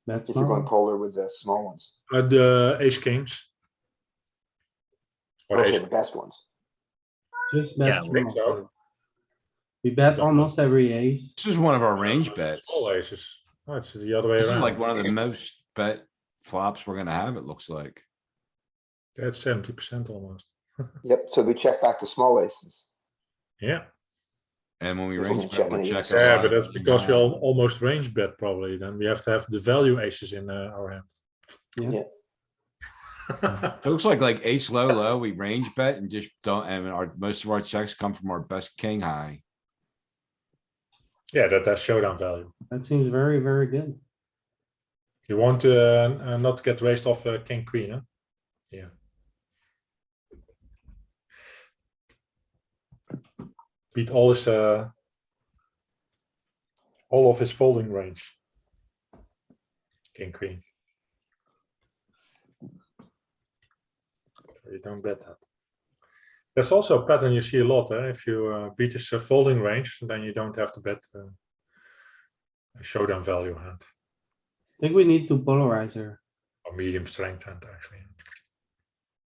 That's if you're going small. polar with the small ones? The ace kings. Or Okay, ace. the best ones. Just Yeah, bet I think small. so. We bet No. almost every ace. This is one of our range bets. Small aces. No, it's the other way This is around. like one of the most bet flops we're gonna have, it looks like. That's 70% almost. Yep, so we check back the small aces. Yeah. And when we If we're range gonna bet, check we're any checking. aces. a Yeah, lot but of that's because we small. almost range bet probably. Then we have to have the value aces in our hand. Yeah. It looks like ace low, we range bet and just don't, and most of our checks come from our best king high. Yeah, that's showdown value. That seems very, very good. You want to not get raised off king queen, huh? Yeah. Beat all of his folding range. King queen. You don't bet that. There's also a pattern you see a lot. If you beat his folding range, then you don't have to bet a showdown value hand I think we need to polarize her. or medium strength hand actually.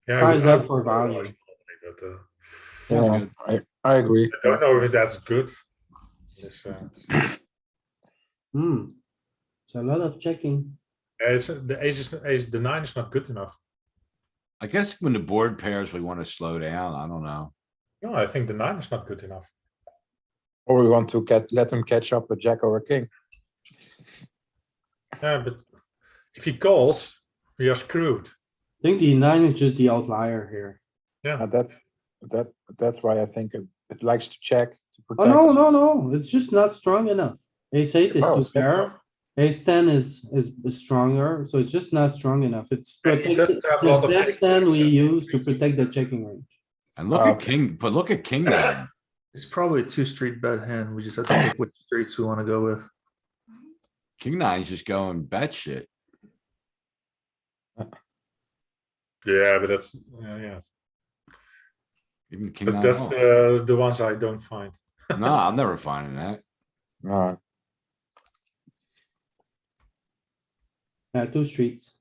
Yeah, Size I up would for polarize value. probably, but Yeah, I agree. I don't know if that's good. This, It's a lot of checking. it's, the 9 is not good enough. I guess when the board pairs, we wanna slow down. I don't know. No, I think the 9 is not good enough. Or we want to let him catch up with Jack or a king. Yeah, but if he calls, we are screwed. I think the 9 is just the outlier here. Yeah, That's why I think it likes to check to Oh, protect. no, it's just not strong enough. Ace 8 is Oh, too it's fair. Ace 10 is stronger, so it's just not strong enough. It's And he doesn't have a lot the of best ace 10 we kings, use to protect the checking range. And look at king, but look at king nine. It's probably a 2-street bet hand. We just have to pick which streets we want to go with. King nine's just going bet shit. yeah, but that's yeah. Even king But nine that's off. the ones I don't find. No, I'm never finding that. No, Two streets.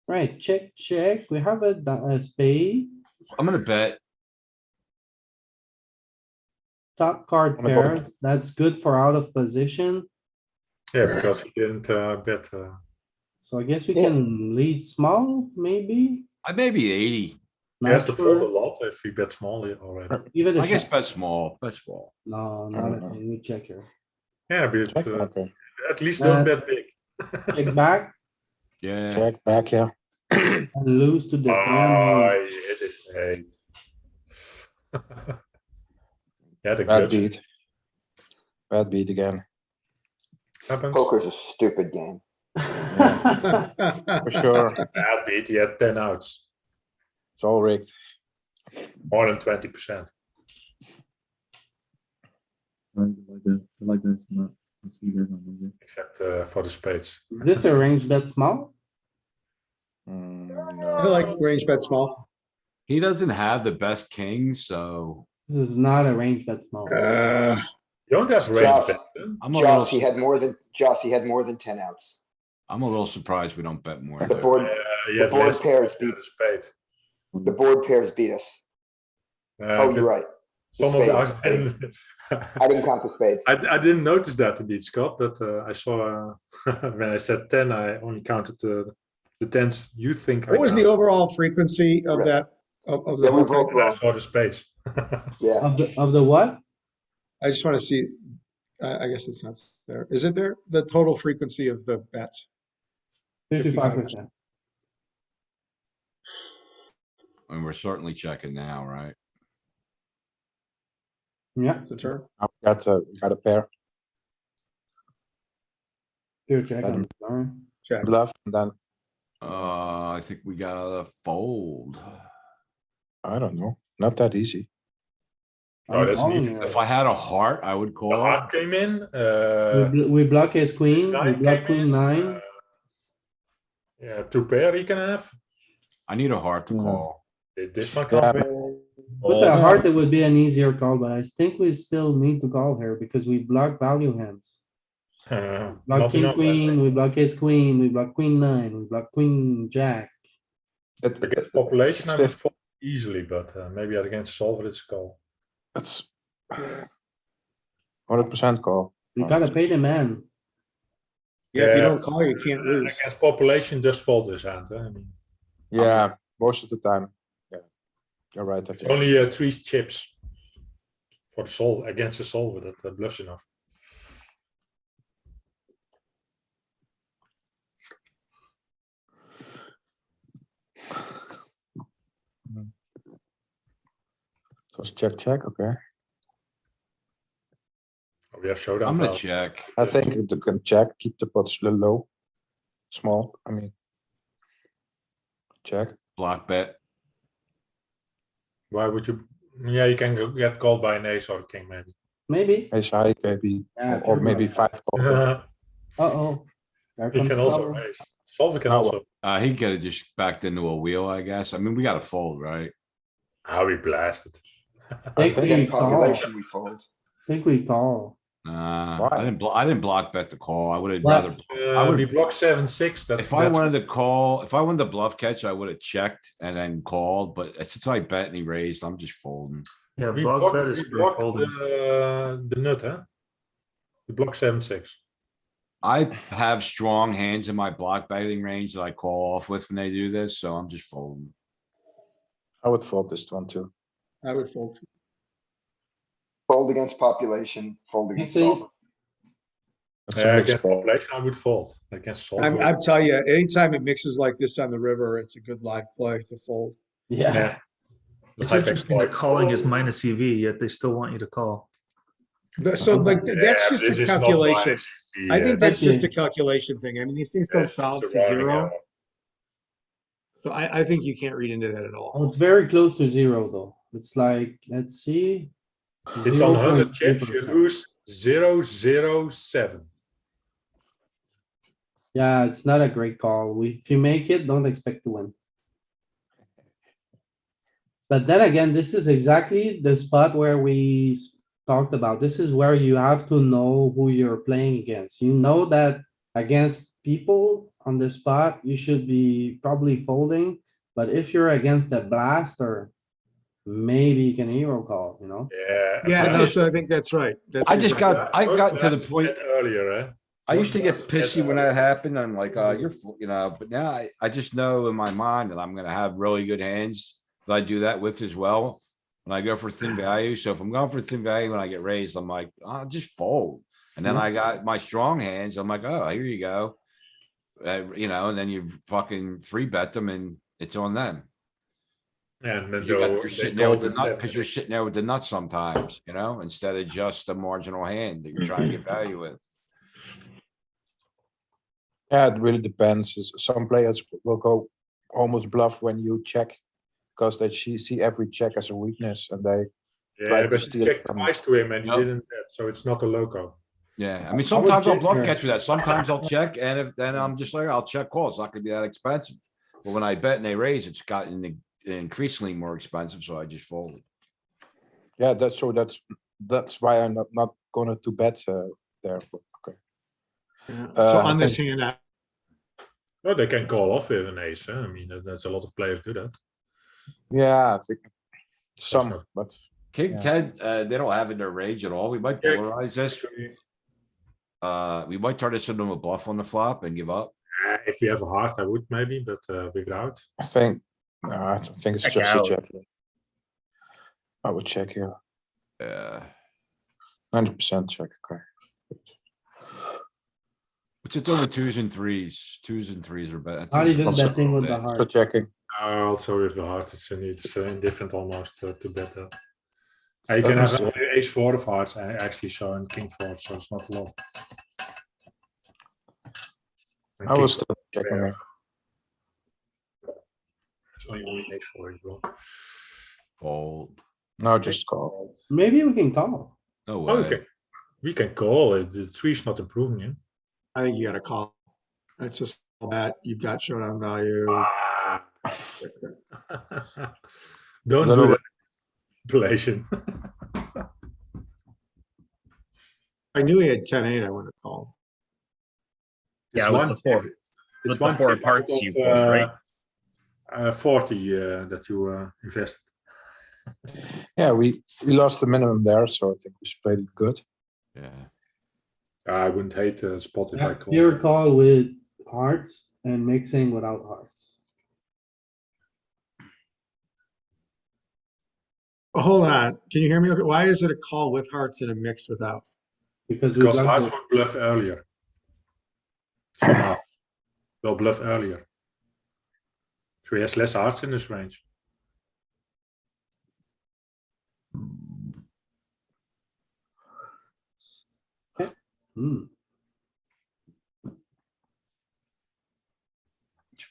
Right, check, check. We have a spade, I'm gonna bet. top card I'm gonna go- pairs. That's good for out of position. Yeah, because he didn't bet. So I guess we Yeah. can lead small, maybe. I maybe 80. He has to Not fold a sure. lot if he bets small already. Give it a I guess shot. bet small, bet small. No, I not don't a know. thing. We check here. Yeah, but check, okay. at least don't bet big. Check back Yeah, Check back, yeah. and lose to the Oh, 10. it is a. yeah, the Bad guts beat. Bad beat again, happens. Poker's a stupid game. for sure. Bad beat. He had 10 outs, It's all rigged. more than 20%. I like that. Not, I see that on the Except for the spades. Is this a range bet small? No. I like range bet small. he doesn't have the best kings, so This is not a range bet small. You don't have range Josh. bet. huh? I'm a little, Josh, he had more than 10 outs. I'm a little surprised we don't bet more. The board, You the have board less pairs than beat, the spade. the board pairs beat us. Oh, But you're right. Some of Spades, us spades. didn't. I didn't count the spades. I didn't notice that indeed, Scott, but I saw when I said 10, I only counted the tens you think I What was the counted. overall frequency of Right. that, of the Yeah, we whole thing? both I wrong. saw the spades. Yeah, Of the what? I just want to see, I guess it's not there. Is it there? The total frequency of the bets? 55%. And we're certainly checking now, right? Yeah, That's the term. Got a pair, pure check Let on him- the turn. Check. bluff, and then, I think we gotta fold. I don't know, not that easy. Oh, I'm that's an calling easy here. If I had a heart, I would The call. heart came in. We block his queen, we nine block came queen in, nine. yeah, 2 pair he can have. I need a heart to Yeah. call. This one Yeah, can't be. With the Oh, heart, it would be an easier call, but I think we still need to call here because we block value hands. Block not king, enough. I queen, think. we block his queen, we block queen nine, we block queen jack. Against population, I it's would 50 fold easily, but maybe against solver, it's a call. It's 100% call. You gotta pay the man. Yeah, if you Yeah. don't call, you can't lose. Against population, just fold this hand. I mean, Yeah, most of the time. Yeah, you're right. I it's think. only 3 chips for the solver against the solver that bluffs enough. So it's check. Okay, We have showdown. I'm gonna value. check. I think you can check, keep the pots low, small. I mean, check. Block bet. Why would you? Yeah, you can get called by an ace or a king, maybe. Maybe. Ace high, maybe, Yeah, or can maybe be. 5 call. Uh-oh. There He comes can also trouble. raise. Solver can Now also. He could have just backed into a wheel, I guess. I mean, we gotta fold, right? How we blasted. Think we against call, population, we fold. think we call. Nah, Why? I didn't block bet the call. I would have What? rather. I would- We block 7-6. That's If I that's wanted to call, if I wanted to bluff catch, I would have checked and then called, but since I bet and he raised, I'm just folding. Yeah, we block block, bet is we for block folding. the nut, huh? We block 7-6. I have strong hands in my block betting range that I call off with when they do this, so I'm just folding. I would fold this one too. I would fold. Fold against population, fold against see. solver. It's a mixed Against call. population, I would fold. Against solver. I'm telling you, anytime it mixes like this on the river, it's a good live play to fold. Yeah. Yeah. It's Live interesting that exploit. calling is minus EV, yet they still want you to call. So like, that's Yeah, just this a is not calculation. minus EV, I think that's just a Okay. calculation thing. I mean, these things yeah, don't it's solve just to a rounding zero. error. So I think you can't read into that at all. Oh, it's very close to zero though. It's like, let's see. It's on 100 chips, you 0.3%. lose 0.007. Yeah, it's not a great call. If you make it, don't expect to win. But then again, this is exactly the spot where we talked about. This is where you have to know who you're playing against. You know that against people on the spot, you should be probably folding. But if you're against the blaster, maybe you can hero call, you know? Yeah. Yeah, no, plus- so I think that's right. That's I just exactly got, right. I most got to the blasters point. get earlier, eh? I used to get Most blasters pissy when that earlier. happened. I'm like, you're, you know, but now I just know in my mind that I'm gonna have really good hands that I do that with as well. When I go for thin value. So if I'm going for thin value, when I get raised, I'm like, I'll just fold. And then I got my strong hands. I'm like, oh, here you go. You know, and then you fucking 3-bet them and it's on them. And then You're they sitting there call with the with nut, cause 7-6. you're sitting there with the nut sometimes, you know, instead of just a marginal hand that you're trying to get value with. Yeah, it really depends. Some players will go almost bluff when you check because they see every check as a weakness and they try Yeah, to but you steal checked from- twice to him and you Yep. didn't bet, so it's not a loco. Yeah, I mean, I would sometimes I'll check bluff here. catch with that. Sometimes I'll check and if, then I'm just like, I'll check call. It's not gonna be that expensive. But when I bet and they raise, it's gotten increasingly more expensive, so I just folded. Yeah, that's why I'm not gonna to bet there. Okay. So I on this think- hand, No, they can call off with an ace, huh? I mean, that's a lot of players do that. Yeah, I think That's some, not- but King Yeah. 10, they don't have in their range at all. We might Yeah. polarize this. We might turn this into a bluff on the flop and give up. If you have a heart, I would maybe, but without. I think, no, I don't think it's Check just a out. check. I would check here. Yeah. 90% check, okay. What's it doing with twos and threes? Twos and threes are better. Not even Also- betting with the Yeah. So heart. checking. Also with the heart, it's indifferent almost to bet that. You That can have was, only ace four of hearts actually showing king four, so it's not a lot. And I king was four, still checking yeah, there. it's only ace four you block. Fold. No, just call. Maybe we can call. No Oh, way. we can call it. The three's not improving him. I think you gotta call. It's just that you've got showdown value. Don't Little do that. Manipulation. I knew he had 10-8. I wouldn't have called. It's Yeah, with one- the four. it's With the one four chip parts out you of, fold, right? 40 that you invested. Yeah, we lost the minimum there, so I think we played it good. Yeah. I wouldn't hate the spot if I Yeah, call. Pure call with hearts and mixing without hearts. Oh, hold on. Can you hear me? Okay. Why is it a call with hearts and a mix without? Because we Because got hearts the- would bluff earlier. Somehow. Will bluff earlier. So he has less hearts in this range. Hmm,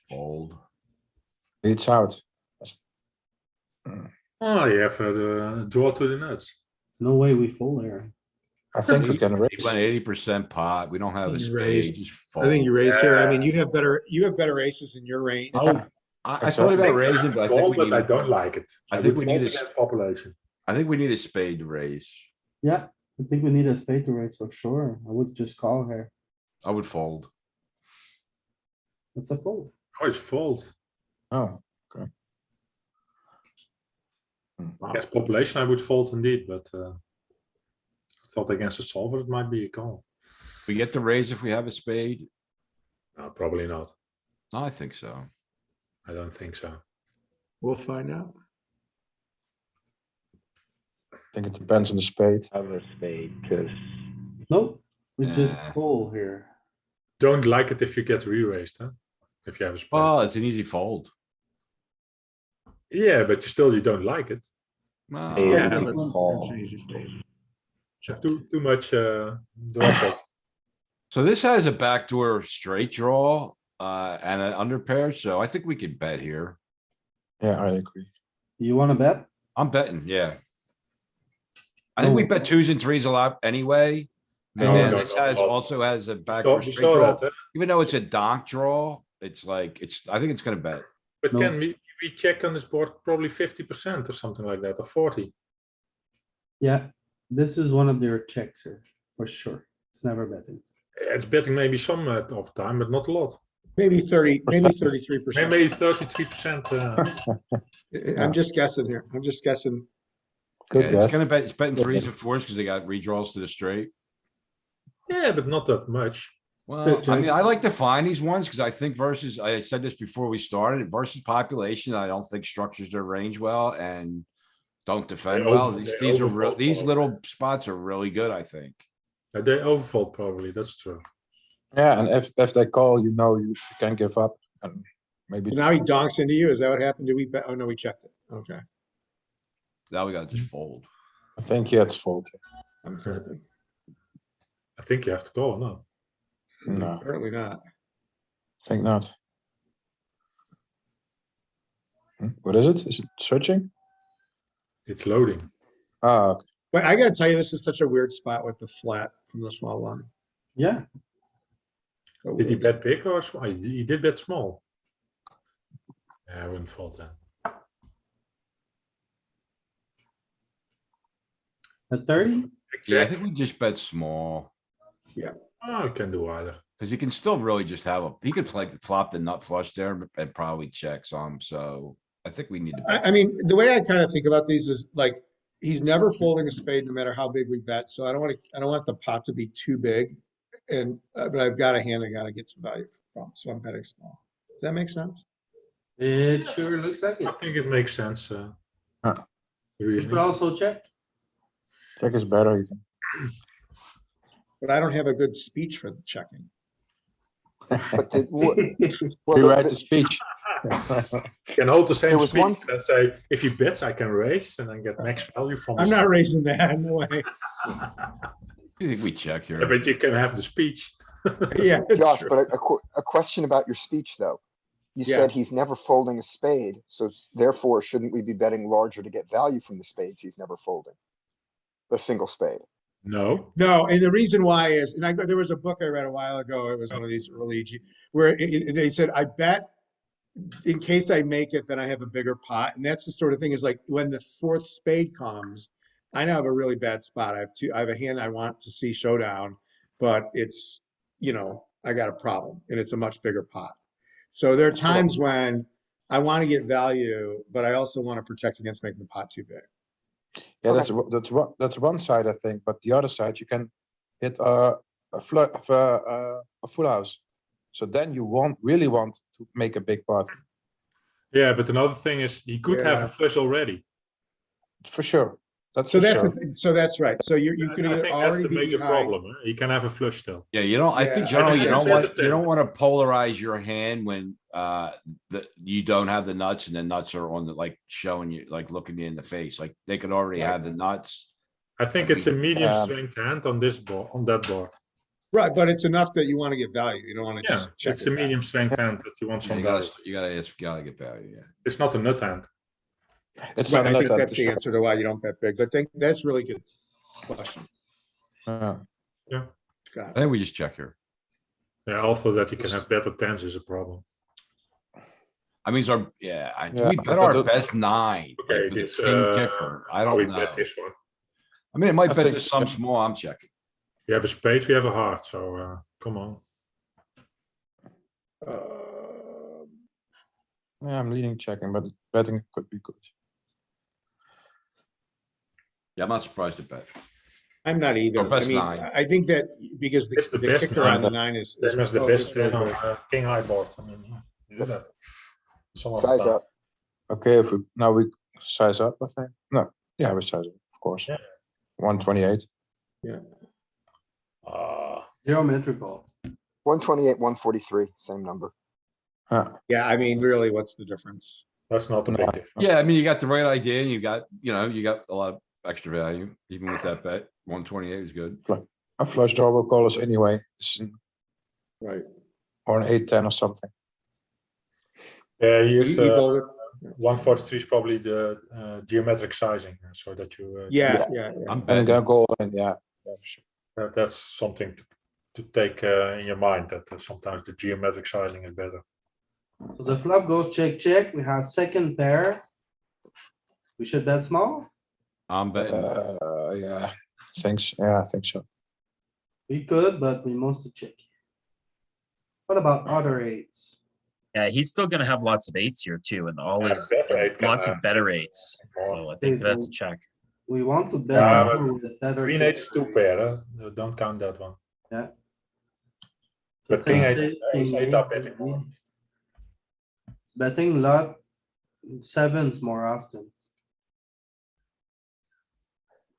Fold. It's out. Oh, you have the draw to the nuts. there's no way we fold here. I think we can He raise. went 80% pot. We don't have a You spade. raise. Just I think you fold. raise here. I mean, Yeah. you have better aces in your range. Yeah, I thought about raising, but I Call, think we but I need, don't like it. I I think would we need fold a- against population. I think we need a spade to raise. Yeah, I think we need a spade to raise for sure. I would just call here. I would fold. It's a fold. Oh, it's fold. Oh, Yes, population I would fold indeed, but I thought against a solver it might be a call. We get the raise if we have a spade? No, probably not. No, I think so. I don't think so. We'll find out. I think it depends on the spade. Other spade, cause Nope, we just Nah. fold here. Don't like it if you get re-raised, huh? If you have a spade. Oh, it's an easy fold. Yeah, but you don't like it. No. spade Yeah, is but a call. it's an easy fold. Too much drop off. So this has a backdoor straight draw, and an under pair, so I think we could bet here. Yeah, I agree. You wanna bet? I'm betting, yeah. I think we Oh. bet twos and threes a lot anyway. And No, then no, this no, has, no. also has a So, backdoor you straight saw draw. that, huh? Even though it's a donk draw, it's like, I think it's gonna bet. But No. can we check on this board probably 50% or something like that, or 40? Yeah, this is one of their checks here, for sure. It's never betting. It's betting maybe some of time, but not a lot. Maybe 30, maybe 33%. Maybe 33%. I'm just guessing here. I'm just guessing. Good Yeah, guess. it's gonna bet, it's betting Good threes guess. and fours because they got redraws to the straight. Yeah, but not that much. Well, I check. mean, I like to find these ones because I think versus, I said this before we started, versus population, I don't think structures their range well and don't defend They well. over- These they are real, overfold these probably. little spots are really good, I think. They overfold probably, that's true. Yeah, and if they call, you know you can give up and maybe Now he donks into you. Is that what happened? Did we bet? Oh, no, we checked it. Okay. Now we gotta just fold. I think yeah, it's fault. I'm fair. I think you have to call, no? No. Apparently not. I think not. What is it? Is it searching? It's loading. Ah, okay. But I gotta tell you, this is such a weird spot with the flat from the small line. Yeah, So Did he weird. bet big or small? He did bet small. Yeah, I wouldn't fold that. at 30, Yeah, I Check. think we just bet small. Oh, you can do either. Cause he can still really just have he could play flop the nut flush there and probably check some, so I think we need to. bet. I mean, the way I kind of think about these is like, he's never folding a spade no matter how big we bet. So I don't want the pot to be too big. And, but I've got a hand I gotta get some value from, so I'm betting small. Does that make sense? It sure looks like I it. think it makes sense. Ah. You Reasoning. could also check. Check is better even. But I don't have a good speech for the checking. But the, well, Rewrite the speech. You can hold the same There was speech one- and say, if he bets, I can raise and then get max value from. I'm his- not raising that, no way. I think we check Yeah, here. but you can have the speech. Yeah, it's Josh, true. but a question about your speech though. You Yeah. said he's never folding a spade, so therefore shouldn't we be betting larger to get value from the spades he's never folding? The single spade. No. No, and the reason why is, and there was a book I read a while ago, it was one of these early, where they said, I bet in case I make it, then I have a bigger pot. And that's the sort of thing is like when the fourth spade comes, I now have a really bad spot. I have a hand I want to see showdown, but it's, I got a problem and it's a much bigger pot. So there are times when I want to get value, but I also want to protect against making the pot too big. Yeah, that's one side I think, but the other side you can hit a full house. So then you really want to make a big pot Yeah, but another thing is he could have a flush already. for sure. That's So for that's, sure. so that's right. So you And could I either think that's already the be major behind. problem. He can have a flush still. Yeah, I think Yeah, generally I you don't think want, it's you don't want to polarize your hand when, you don't have the nuts and the nuts are on the, like, showing you, like, looking you in the face, like, they could already have the nuts. I think it's a medium strength hand on this board, on that board. Right, but it's enough that you want to get value. You don't want to Yeah, just check it's it a back. medium strength hand that you want Yeah, some You value. gotta get value, yeah. It's not a nut hand. It's Right, not I a think nut that's for the sure. answer to why you don't bet big, but that's really good question. Yeah. Got I it. think we just check here. Yeah, also that you can have better tens is a problem. I mean, we Yeah, bet but our that- best nine. Okay, like, with this the king kicker. I we don't bet know. this one. I mean, it might I bet think- to some small, I'm checking. We have a spade, we have a heart, so come on. Yeah, I'm leaning checking, but betting could be good. Yeah, I'm not surprised at bet. I'm not either. Or best I mean, nine. I think that because It's the the best kicker nine, on the but nine is. Same as the oh, best it's on over. king high board. I mean, you do that. Some of the Size time. up. Okay, if we size up, I think. No, yeah, we size up, of course. Yeah. 128. Geometrical. 128, 143, same number. Yeah, I mean, really, what's the difference? That's not a big difference. Yeah, I mean, you got the right idea and you got a lot of extra value, even with that bet. 128 is good. A flush draw will call us anyway. Right. Or an 8-10 or something. Yeah, here's You folded? 143 is probably the geometric sizing, so that you. Yeah. I'm And betting. then goal in, yeah, for sure. That's something to take in your mind that sometimes the geometric sizing is better. So the flop goes check, check. We have second pair. We should bet small. I'm betting. Yeah, thanks. Yeah, I think so. We could, but we mostly check. What about other eights? Yeah, he's still gonna have lots of eights here too, and all Yeah, his better eight lots can of better eights. So I think Okay, that's a so- check. We want to bet. Yeah, more but with better Queen eight is two kicker. pair, don't count that one. So But king eight, say ace king eight are eight, betting more. Betting lot sevens more often.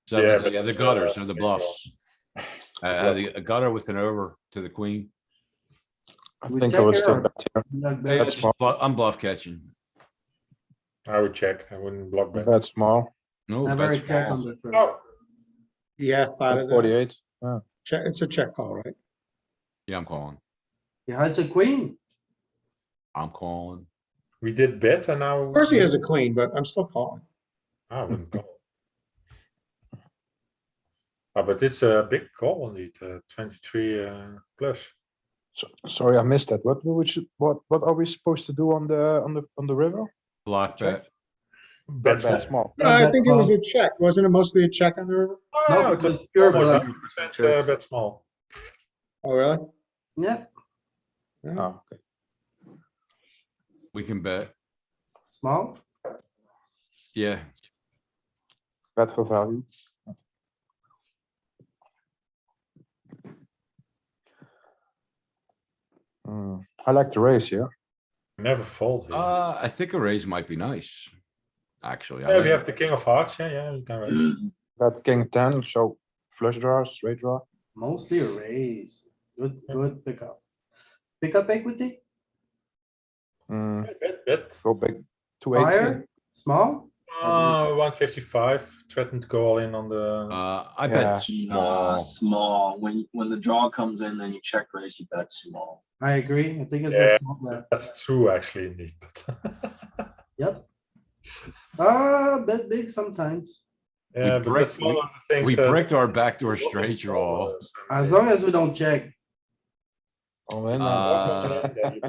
Sevens, but yeah, the it's, gutters or the big bluffs. A gutter with an over to the queen. I We think I check would here still or- bet here. Not Yeah, bet. That's small. I'm bluff catching. I would check, I wouldn't block bet. Bet small. No, Never a bet check small. on the turn. Oh, Yeah, part Bet of that. 48. Check, it's a check call, right? Yeah, I'm calling. He has a queen. I'm calling. we did bet and now. Of course he has a queen, but I'm still calling. I wouldn't call. But it's a big call indeed, 23 plus. Sorry, I missed that. What are we supposed to do on the river? Block Check. bet. Bet Bet small. small. No, I think it was a check. Wasn't it mostly a check on the river? No, No, it was it's pure almost bluff. 60% bet small. Oh, really? Yeah, Oh, okay. We can bet. small. Yeah. Bet for value. I like the raise, yeah. Never fold here. I think a raise might be nice. Actually, I Yeah, we like have it. the king of hearts. Yeah, you can raise. Got king 10, so flush draw, straight draw. Mostly a raise. Good pickup. Pickup equity, Mm, Bet. go big. 280. higher, small? 155. Threatened to go all in on the. I bet Nah, small. small. When the draw comes in, then you check raise, you bet small. I agree. I think it's Yeah. a small bet. That's true, actually, indeed. But Yep. Bet big sometimes. yeah, but that's one of the things. We that- bricked our backdoor straight draw. As long as we don't check. All in.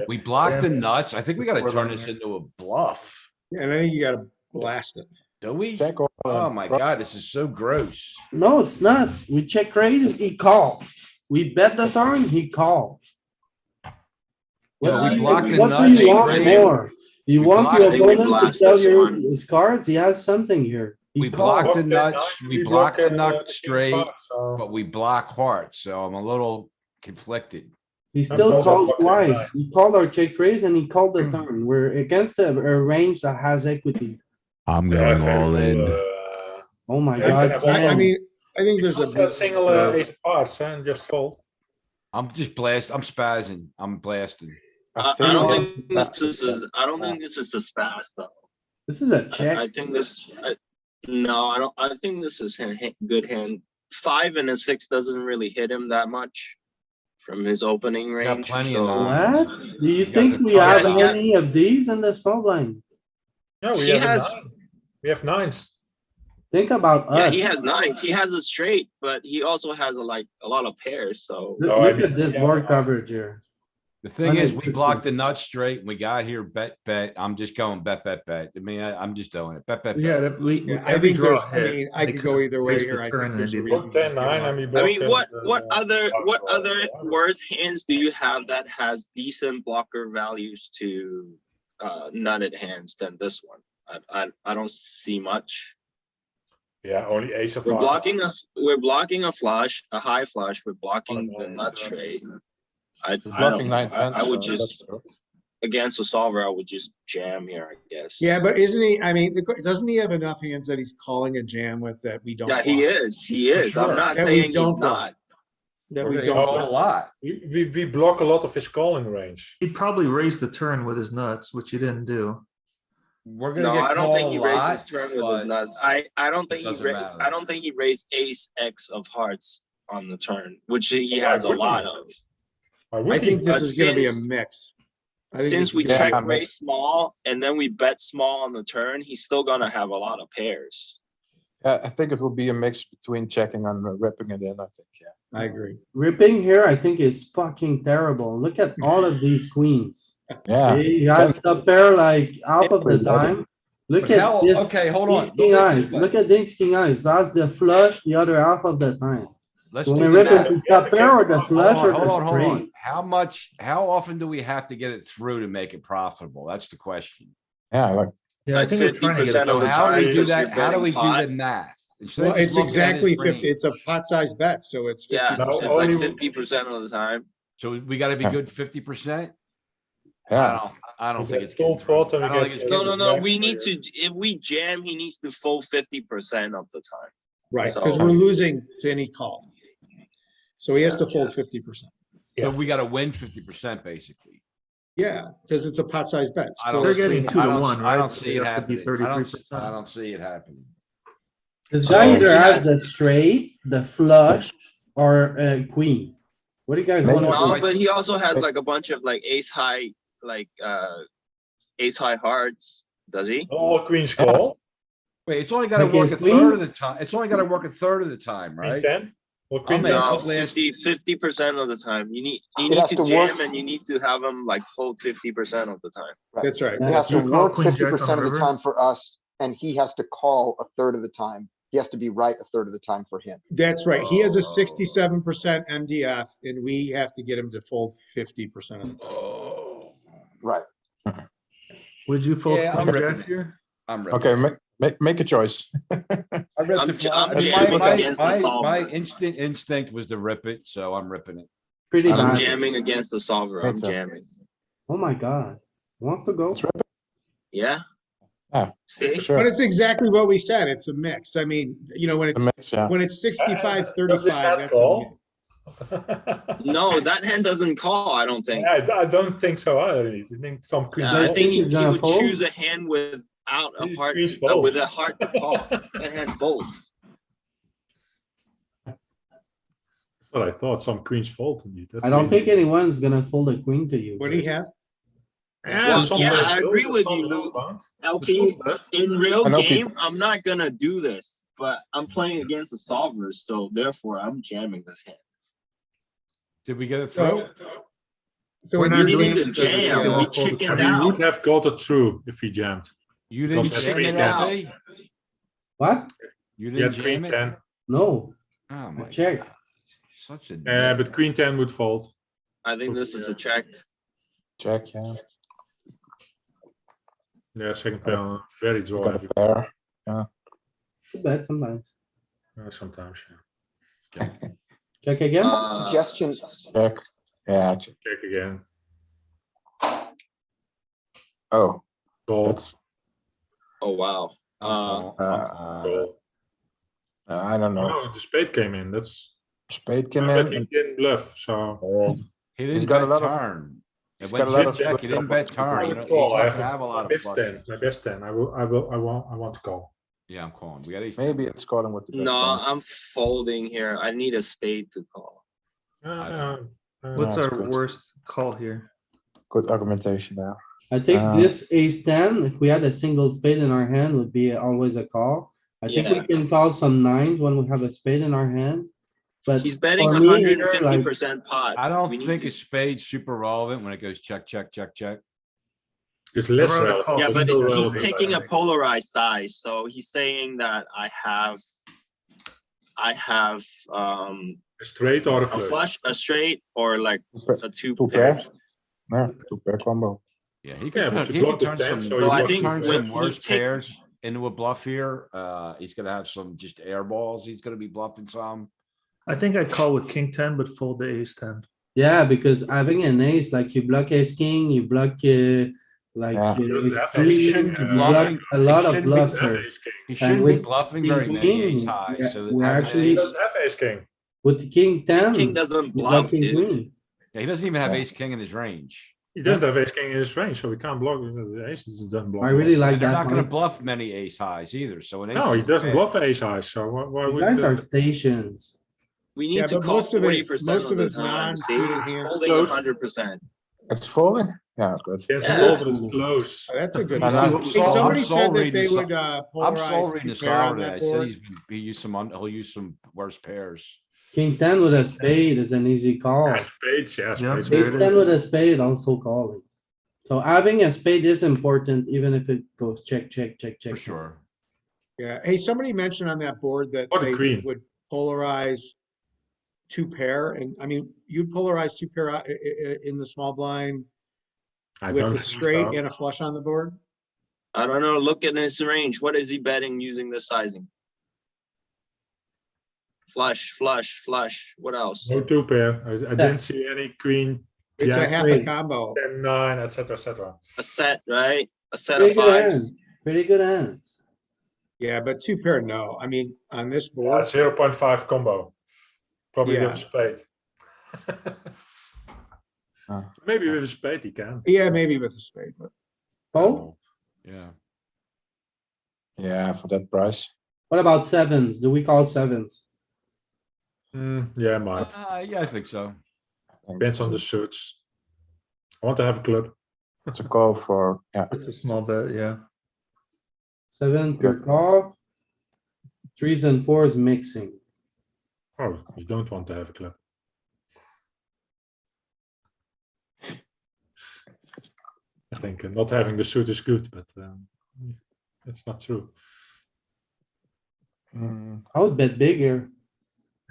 We blocked the nuts. I think we gotta We're turn lying this here. into a bluff. Yeah, and I think you gotta blast it. Do we? Check all in. Oh my god, this is so gross. No, it's not. We check raise, he called. We bet the turn, he called. Yeah, we do you- blocked the what do you nuts, want right? more? You We want blocked- your I think we opponent to blast tell this you one. his cards, he has something here. He We called. blocked the Block nuts, nine, we block, blocked the the nut king of straight, hearts, so- but we block hearts, so I'm a little conflicted. He still also called blocking twice. nine. He called our check raise and he called the turn. We're against a range that has equity. I'm Yeah, going all in. Oh my Yeah, god. you can have I Ken. mean, I think there's a. Also single ace of hearts and just fold. I'm just I'm spazzing, I'm blasting. I don't think this is. I don't think this is a spaz though. This is a I check. think this. No, I don't. I think this is good hand. 5 and a 6 doesn't really hit him that much from his opening got range. plenty of so- nines. What? Do you got think the we top have Yeah, he got- any of these in the small blind? No, we He have has- a 9. We have 9s. Think about Yeah, us. he has 9s. He has a straight, but he also has a lot of pairs. So Look No, I look at didn't- this yeah, board no. coverage here. The thing is, we Unassisted. blocked the nuts straight, and we got here, bet. I'm just going bet. I mean, I'm just doing it, bet. Yeah, that we Yeah, I every think draw there's, I hit, mean, I and they could could've go either way raised here. the I turn think and there's they a didn't. reason. Block 10, 9, and we I block. mean, what block other worse hands do you have that has decent blocker values to nutted hands than this one? I don't see much. Yeah, only ace of We're hearts. blocking a flush, a high flush. We're blocking the nice. nut straight. I Blocking don't. 9, 10. I would so just that's true. against a solver. I would just jam here. I guess. Yeah, but isn't he, I mean, doesn't he have enough hands that he's calling a jam with that we don't? yeah, he block? is. He is. sure. I'm not That we saying he's don't block. not. That We're we gonna don't. go a block. lot. We block a lot of his calling range. He probably raised the turn with his nuts, which he didn't do. We're gonna No, get I don't called think a he raised his lot, turn with his but nut. I don't think it he doesn't matter. I don't think he raised ace X of hearts on the turn, which he Why has a would he? lot of. Why would I he? think this But is gonna be a since- mix. I think Since this we is gonna be check a raise mix. small and then we bet small on the turn, he's still gonna have a lot of pairs. Yeah, I think it will be a mix between checking and ripping it in, I think, yeah. I agree. Ripping here, I think is fucking terrible. Look at all of these queens. Yeah, He has the pair like half of the Pretty time. Look But at how- this. okay, hold on. These king eyes. Look at these king eyes. That's the flush the other half of the time. let's You do wanna the rip math. into top pair or the flush or Hold the on. straight? How often do we have to get it through to make it profitable? That's the question. yeah, like, Yeah, I Like think we're trying to get 50% it of So the going. how do we time, do 'cause that? you're How do betting we do pot. the math? Instead Well, of just it's looking at his exactly 50. range. It's a pot size bet, so it's 50. Yeah, No, it's like only- 50% of the time. So we gotta be Yeah. good 50%? yeah, I don't We think get it's. full getting through. pot and I we don't get- think it's No, getting no, no. back We for need you. to, if we jam, he needs to fold 50% of the time. Right, So- because we're losing to any call. So he has to fold 50%. So we gotta win 50% basically. Yeah, because it's a pot size bet. It's I don't They're see getting it. 2 to I don't- 1, I don't right? So see they it have to be happening. I don't 33%. see it happening. This guy So either he has has- the straight, the flush, or a queen. What do you guys Maybe wanna No, do? but he also has like a bunch of like ace high, like ace high hearts. Does he? All queens call. Wait, it's only gotta Like work his a queen? third of the time. It's only gotta work a third of the time, Queen right? 10. Or I'm queen in. 10. I'll No, blast- 50% of the time. You need It has to to jam work. and you need to have him like fold 50% of the time. That's right. Yeah. It has to You call work queen jack on 50% of the river? time for us, and he has to call a third of the time. He has to be right a third of the time for him. That's right. He has a Oh. 67% MDF and we have to get him to fold 50% of the time. Oh, Right. Would you fold Yeah, I'm queen ripping jack it. here? I'm ready. okay, Make a choice. I ripped I'm it. j- I'm I mean, jamming my against the solver. my instinct was to rip it, so I'm ripping it. Pretty I'm bad. jamming against the solver. Me I'm too. jamming. Oh my god. Wants to go? Let's rip it. Yeah. Yeah, See? for sure. But it's exactly what we said. It's a mix. I mean, you know, when The it's, mix, yeah. when it's 65, Does this 35, hand that's a mix. call? No, that hand doesn't call, I don't think. I don't think so either. I think some queens. I I fold. think think he's he gonna would fold. choose a hand without a heart, Queens fold. with a heart to call. That hand folds. That's what I thought. Some queens fold indeed. That's I don't reasonable. think anyone's gonna fold a queen to you. What do you have? Yeah, Well, some yeah, players I will, agree but with some you. don't. LP, in real I know game, I'm not gonna do this, but I'm playing against the solvers, so therefore I'm jamming this hand. Did we get it So, through? so We're in not your We doing game, need to it because jam. they We won't fold the chickened And queen. he would out. have got it through if he jammed. You didn't Because jam it, queen LP? What? You He had didn't queen jam it? 10. No, Oh my check. god. Such a. But queen 10 would fold. I think this is a check. Check, yeah. Yeah, second pair, very You draw got heavy. a pair. Too bad sometimes. Sometimes, yeah. Check again? Suggestion, Check. Yeah, check. Check again. Oh, Call. that's, Oh, wow. Call. I don't know. No, the spade came in. That's. Spade came But in he and didn't bluff, so. fold. He He's didn't got a bet lot of- turn. It he's went got a lot check, of check. good He didn't numbers bet to turn. I You would know, he's call. not I gonna have a lot my of best 10. flushes. My best 10. I want to call. Yeah, I'm calling. We got ace. 10. Maybe it's calling with the best No, hand. I'm folding here. I need a spade to call. What's That's our good. worst call here? Good argumentation there. I think Uh, this ace ten, if we had a single spade in our hand, would be always a call. I think we Yeah. can call some nines when we have a spade in our hand. But He's betting for me here, 150% pot. I We don't need think to- a spade's super relevant when it goes check, check, check, check. It's less Around the relevant. call. Yeah, but but still he's relevant, I taking a think. polarized size, so he's saying that I have A straight or a a flush. flush, a straight, or like a two Two pairs. pairs. Yeah, two pair combo. Yeah, he Yeah, could, but turn- you he block could the turn 10, some, so you he block could the turn when some he worse take- pairs into a bluff here. He's gonna have some just air balls. He's gonna be bluffing some. I think I call with king 10, but fold the ace 10. yeah, because having an ace, like you block ace king, you block like Yeah. He doesn't ace have three, ace you king, block bluffing. a lot He of shouldn't be bluffs Doesn't have here. ace king. He And shouldn't be with bluffing king very many queen, ace highs, yeah, so that we're has actually- He ace- doesn't have ace king. With king ten. King doesn't you bluff, block king dude. queen. Yeah, he doesn't even have Yeah. ace king in his range. He doesn't have ace king in his range, so we can't block the aces. Doesn't block. I really like And they're that not gonna one. bluff many ace highs either, so an ace. No, he is doesn't bad. bluff ace high. So why You would guys are stations. We Yeah, need to but call most of his- 40% most of of the his time. See, non-suited he's hands folding close. 100%. It's folding? Yeah, good. Yes, Yeah. fold, but it's close. Oh, that's a good. And one. I'm Hey, sold- somebody I'm said sold that reading they the would I'm polarize sold reading two the pair on solver. that I said board. he used some, he'll use some worse pairs. King ten with a spade is an easy call. Yeah, spades, yeah, Yeah, spades. there Ace it ten is. with a spade also calling. So having a spade is important, even if it goes check, check, check, check. For sure. Yeah. Hey, somebody mentioned on that board that Or the they queen. would polarize two pair, and I mean, you'd polarize two pair in the small blind I with don't a think straight so. and a flush on the board. I don't know. Look at his range. What is he betting using this sizing? Flush, flush, flush. What else? No two pair. I didn't see any queen. It's a jack, half a queen, combo. 10, 9, etc., etc. A set, right? A set Pretty of good fives. hands, pretty good hands. Yeah, but two pair, no. I mean, on this Yeah, board, 0.5 combo. Probably with Yeah. a spade. Maybe with a spade he can. yeah, maybe with a spade, but Fold? Yeah. Yeah, for that price. What about sevens? Do we call sevens? Yeah, might. Yeah, I think so. I think Depends on the it's suits. I want to have a club. a call for, yeah. It's a small bet, yeah. Seven pure call. Threes and fours mixing. Oh, you don't want to have a club. I think not having the suit is good, but it's not true. I would bet bigger.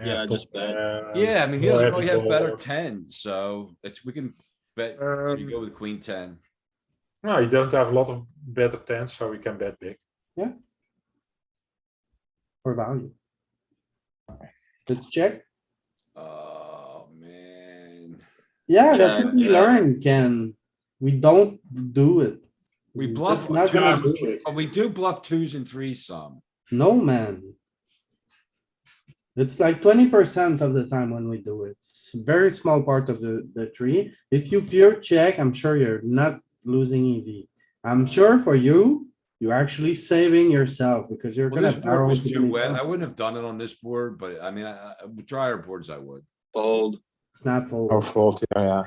Yeah, just bet. Yeah, I mean, he more doesn't heavy really have better board. tens, so we can bet, you go with queen ten. No, he doesn't have a lot of better tens, so we can bet big. Yeah. for value. Let's check. Oh, man. Yeah, that's Check, what we yeah. learned, Ken. We don't do it. We We're bluff, just not gonna do it. but we do bluff twos and threes some. No, man. It's like 20% of the time when we do it. It's a very small part of the tree. If you pure check, I'm sure you're not losing EV. I'm sure for you, you're actually saving yourself because you're Well, gonna this board barrel. was too too many wet. times. I wouldn't have done it on this board, but I mean, with drier boards, I would. Fold. It's not full. Oh, fault, yeah.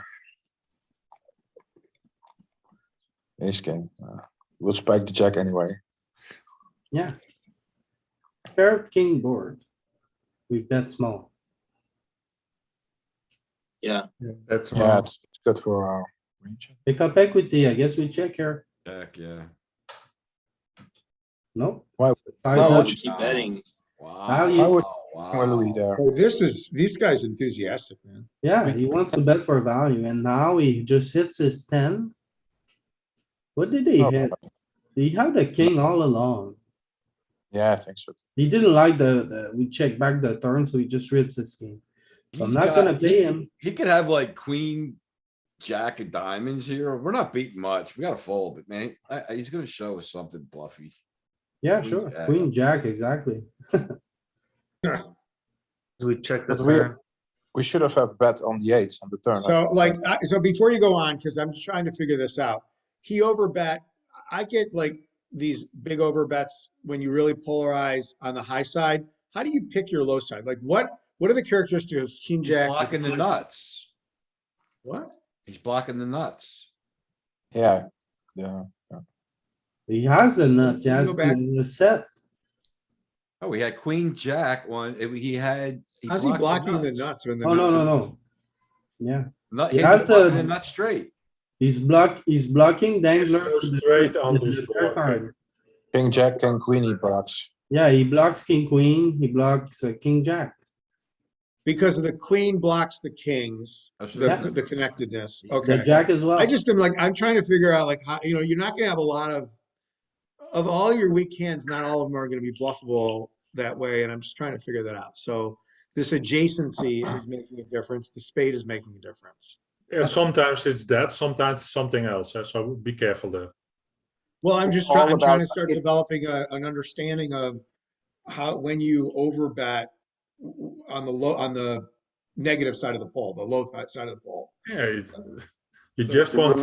Ace king. We'll spike the jack anyway. Yeah. Pair king board. We bet small. Yeah. That's Yeah, small. it's good for our range. Pick up equity. I guess we check here. Heck, yeah. Nope. Why- Size why up. would Keep betting. Value. Wow, Well, Louis wow. there. Oh, these guys enthusiastic, man. Yeah, We- he wants to bet for value and now he just hits his 10. What did he Oh, hit? He had the king all along. Yeah, I think so. He didn't like we checked back the turn, so he just rips his king. So I'm He's not got- gonna pay him. He could have like queen, jack of diamonds here. We're not beating much. We gotta fold, but man, he's gonna show us something bluffy. Yeah, Queen sure. jack. Queen, jack, exactly. We check the But we- turn. We should have bet on the eights on the turn. So like, so before you go on, because I'm trying to figure this out, he overbet. I get like these big overbets when you really polarize on the high side. How do you pick your low side? Like what are the characteristics of king He's jack? with blocking the high side? nuts. What? He's blocking the nuts. Yeah, yeah. He has the nuts. He Can you has go back? the set. Oh, he had queen, jack one. He had. How's he blocked blocking the nuts when the Oh, no, nuts no, is? no. Yeah, Nut, He he's has blocking a- the nut straight. he's blocking dangler. go to the straight third- on to this the third board, card. King, jack, king, queen, he blocks. Yeah, he blocks king, queen, he blocks king, jack. Because of the queen blocks the kings, That's the, what- the connectedness. The Okay. jack as well. I just am like, I'm trying to figure out like how, you're not gonna have a lot of all your weak hands, not all of them are gonna be bluffable that way, and I'm just trying to figure that out. So this adjacency is making a difference. The spade is making a difference. Yeah, sometimes it's that, sometimes it's something else. So be careful there. Well, I'm It's just trying, all I'm trying to about- start it- developing an understanding of how, when you overbet on the negative side of the pole, the low side of the pole. Yeah, you just want to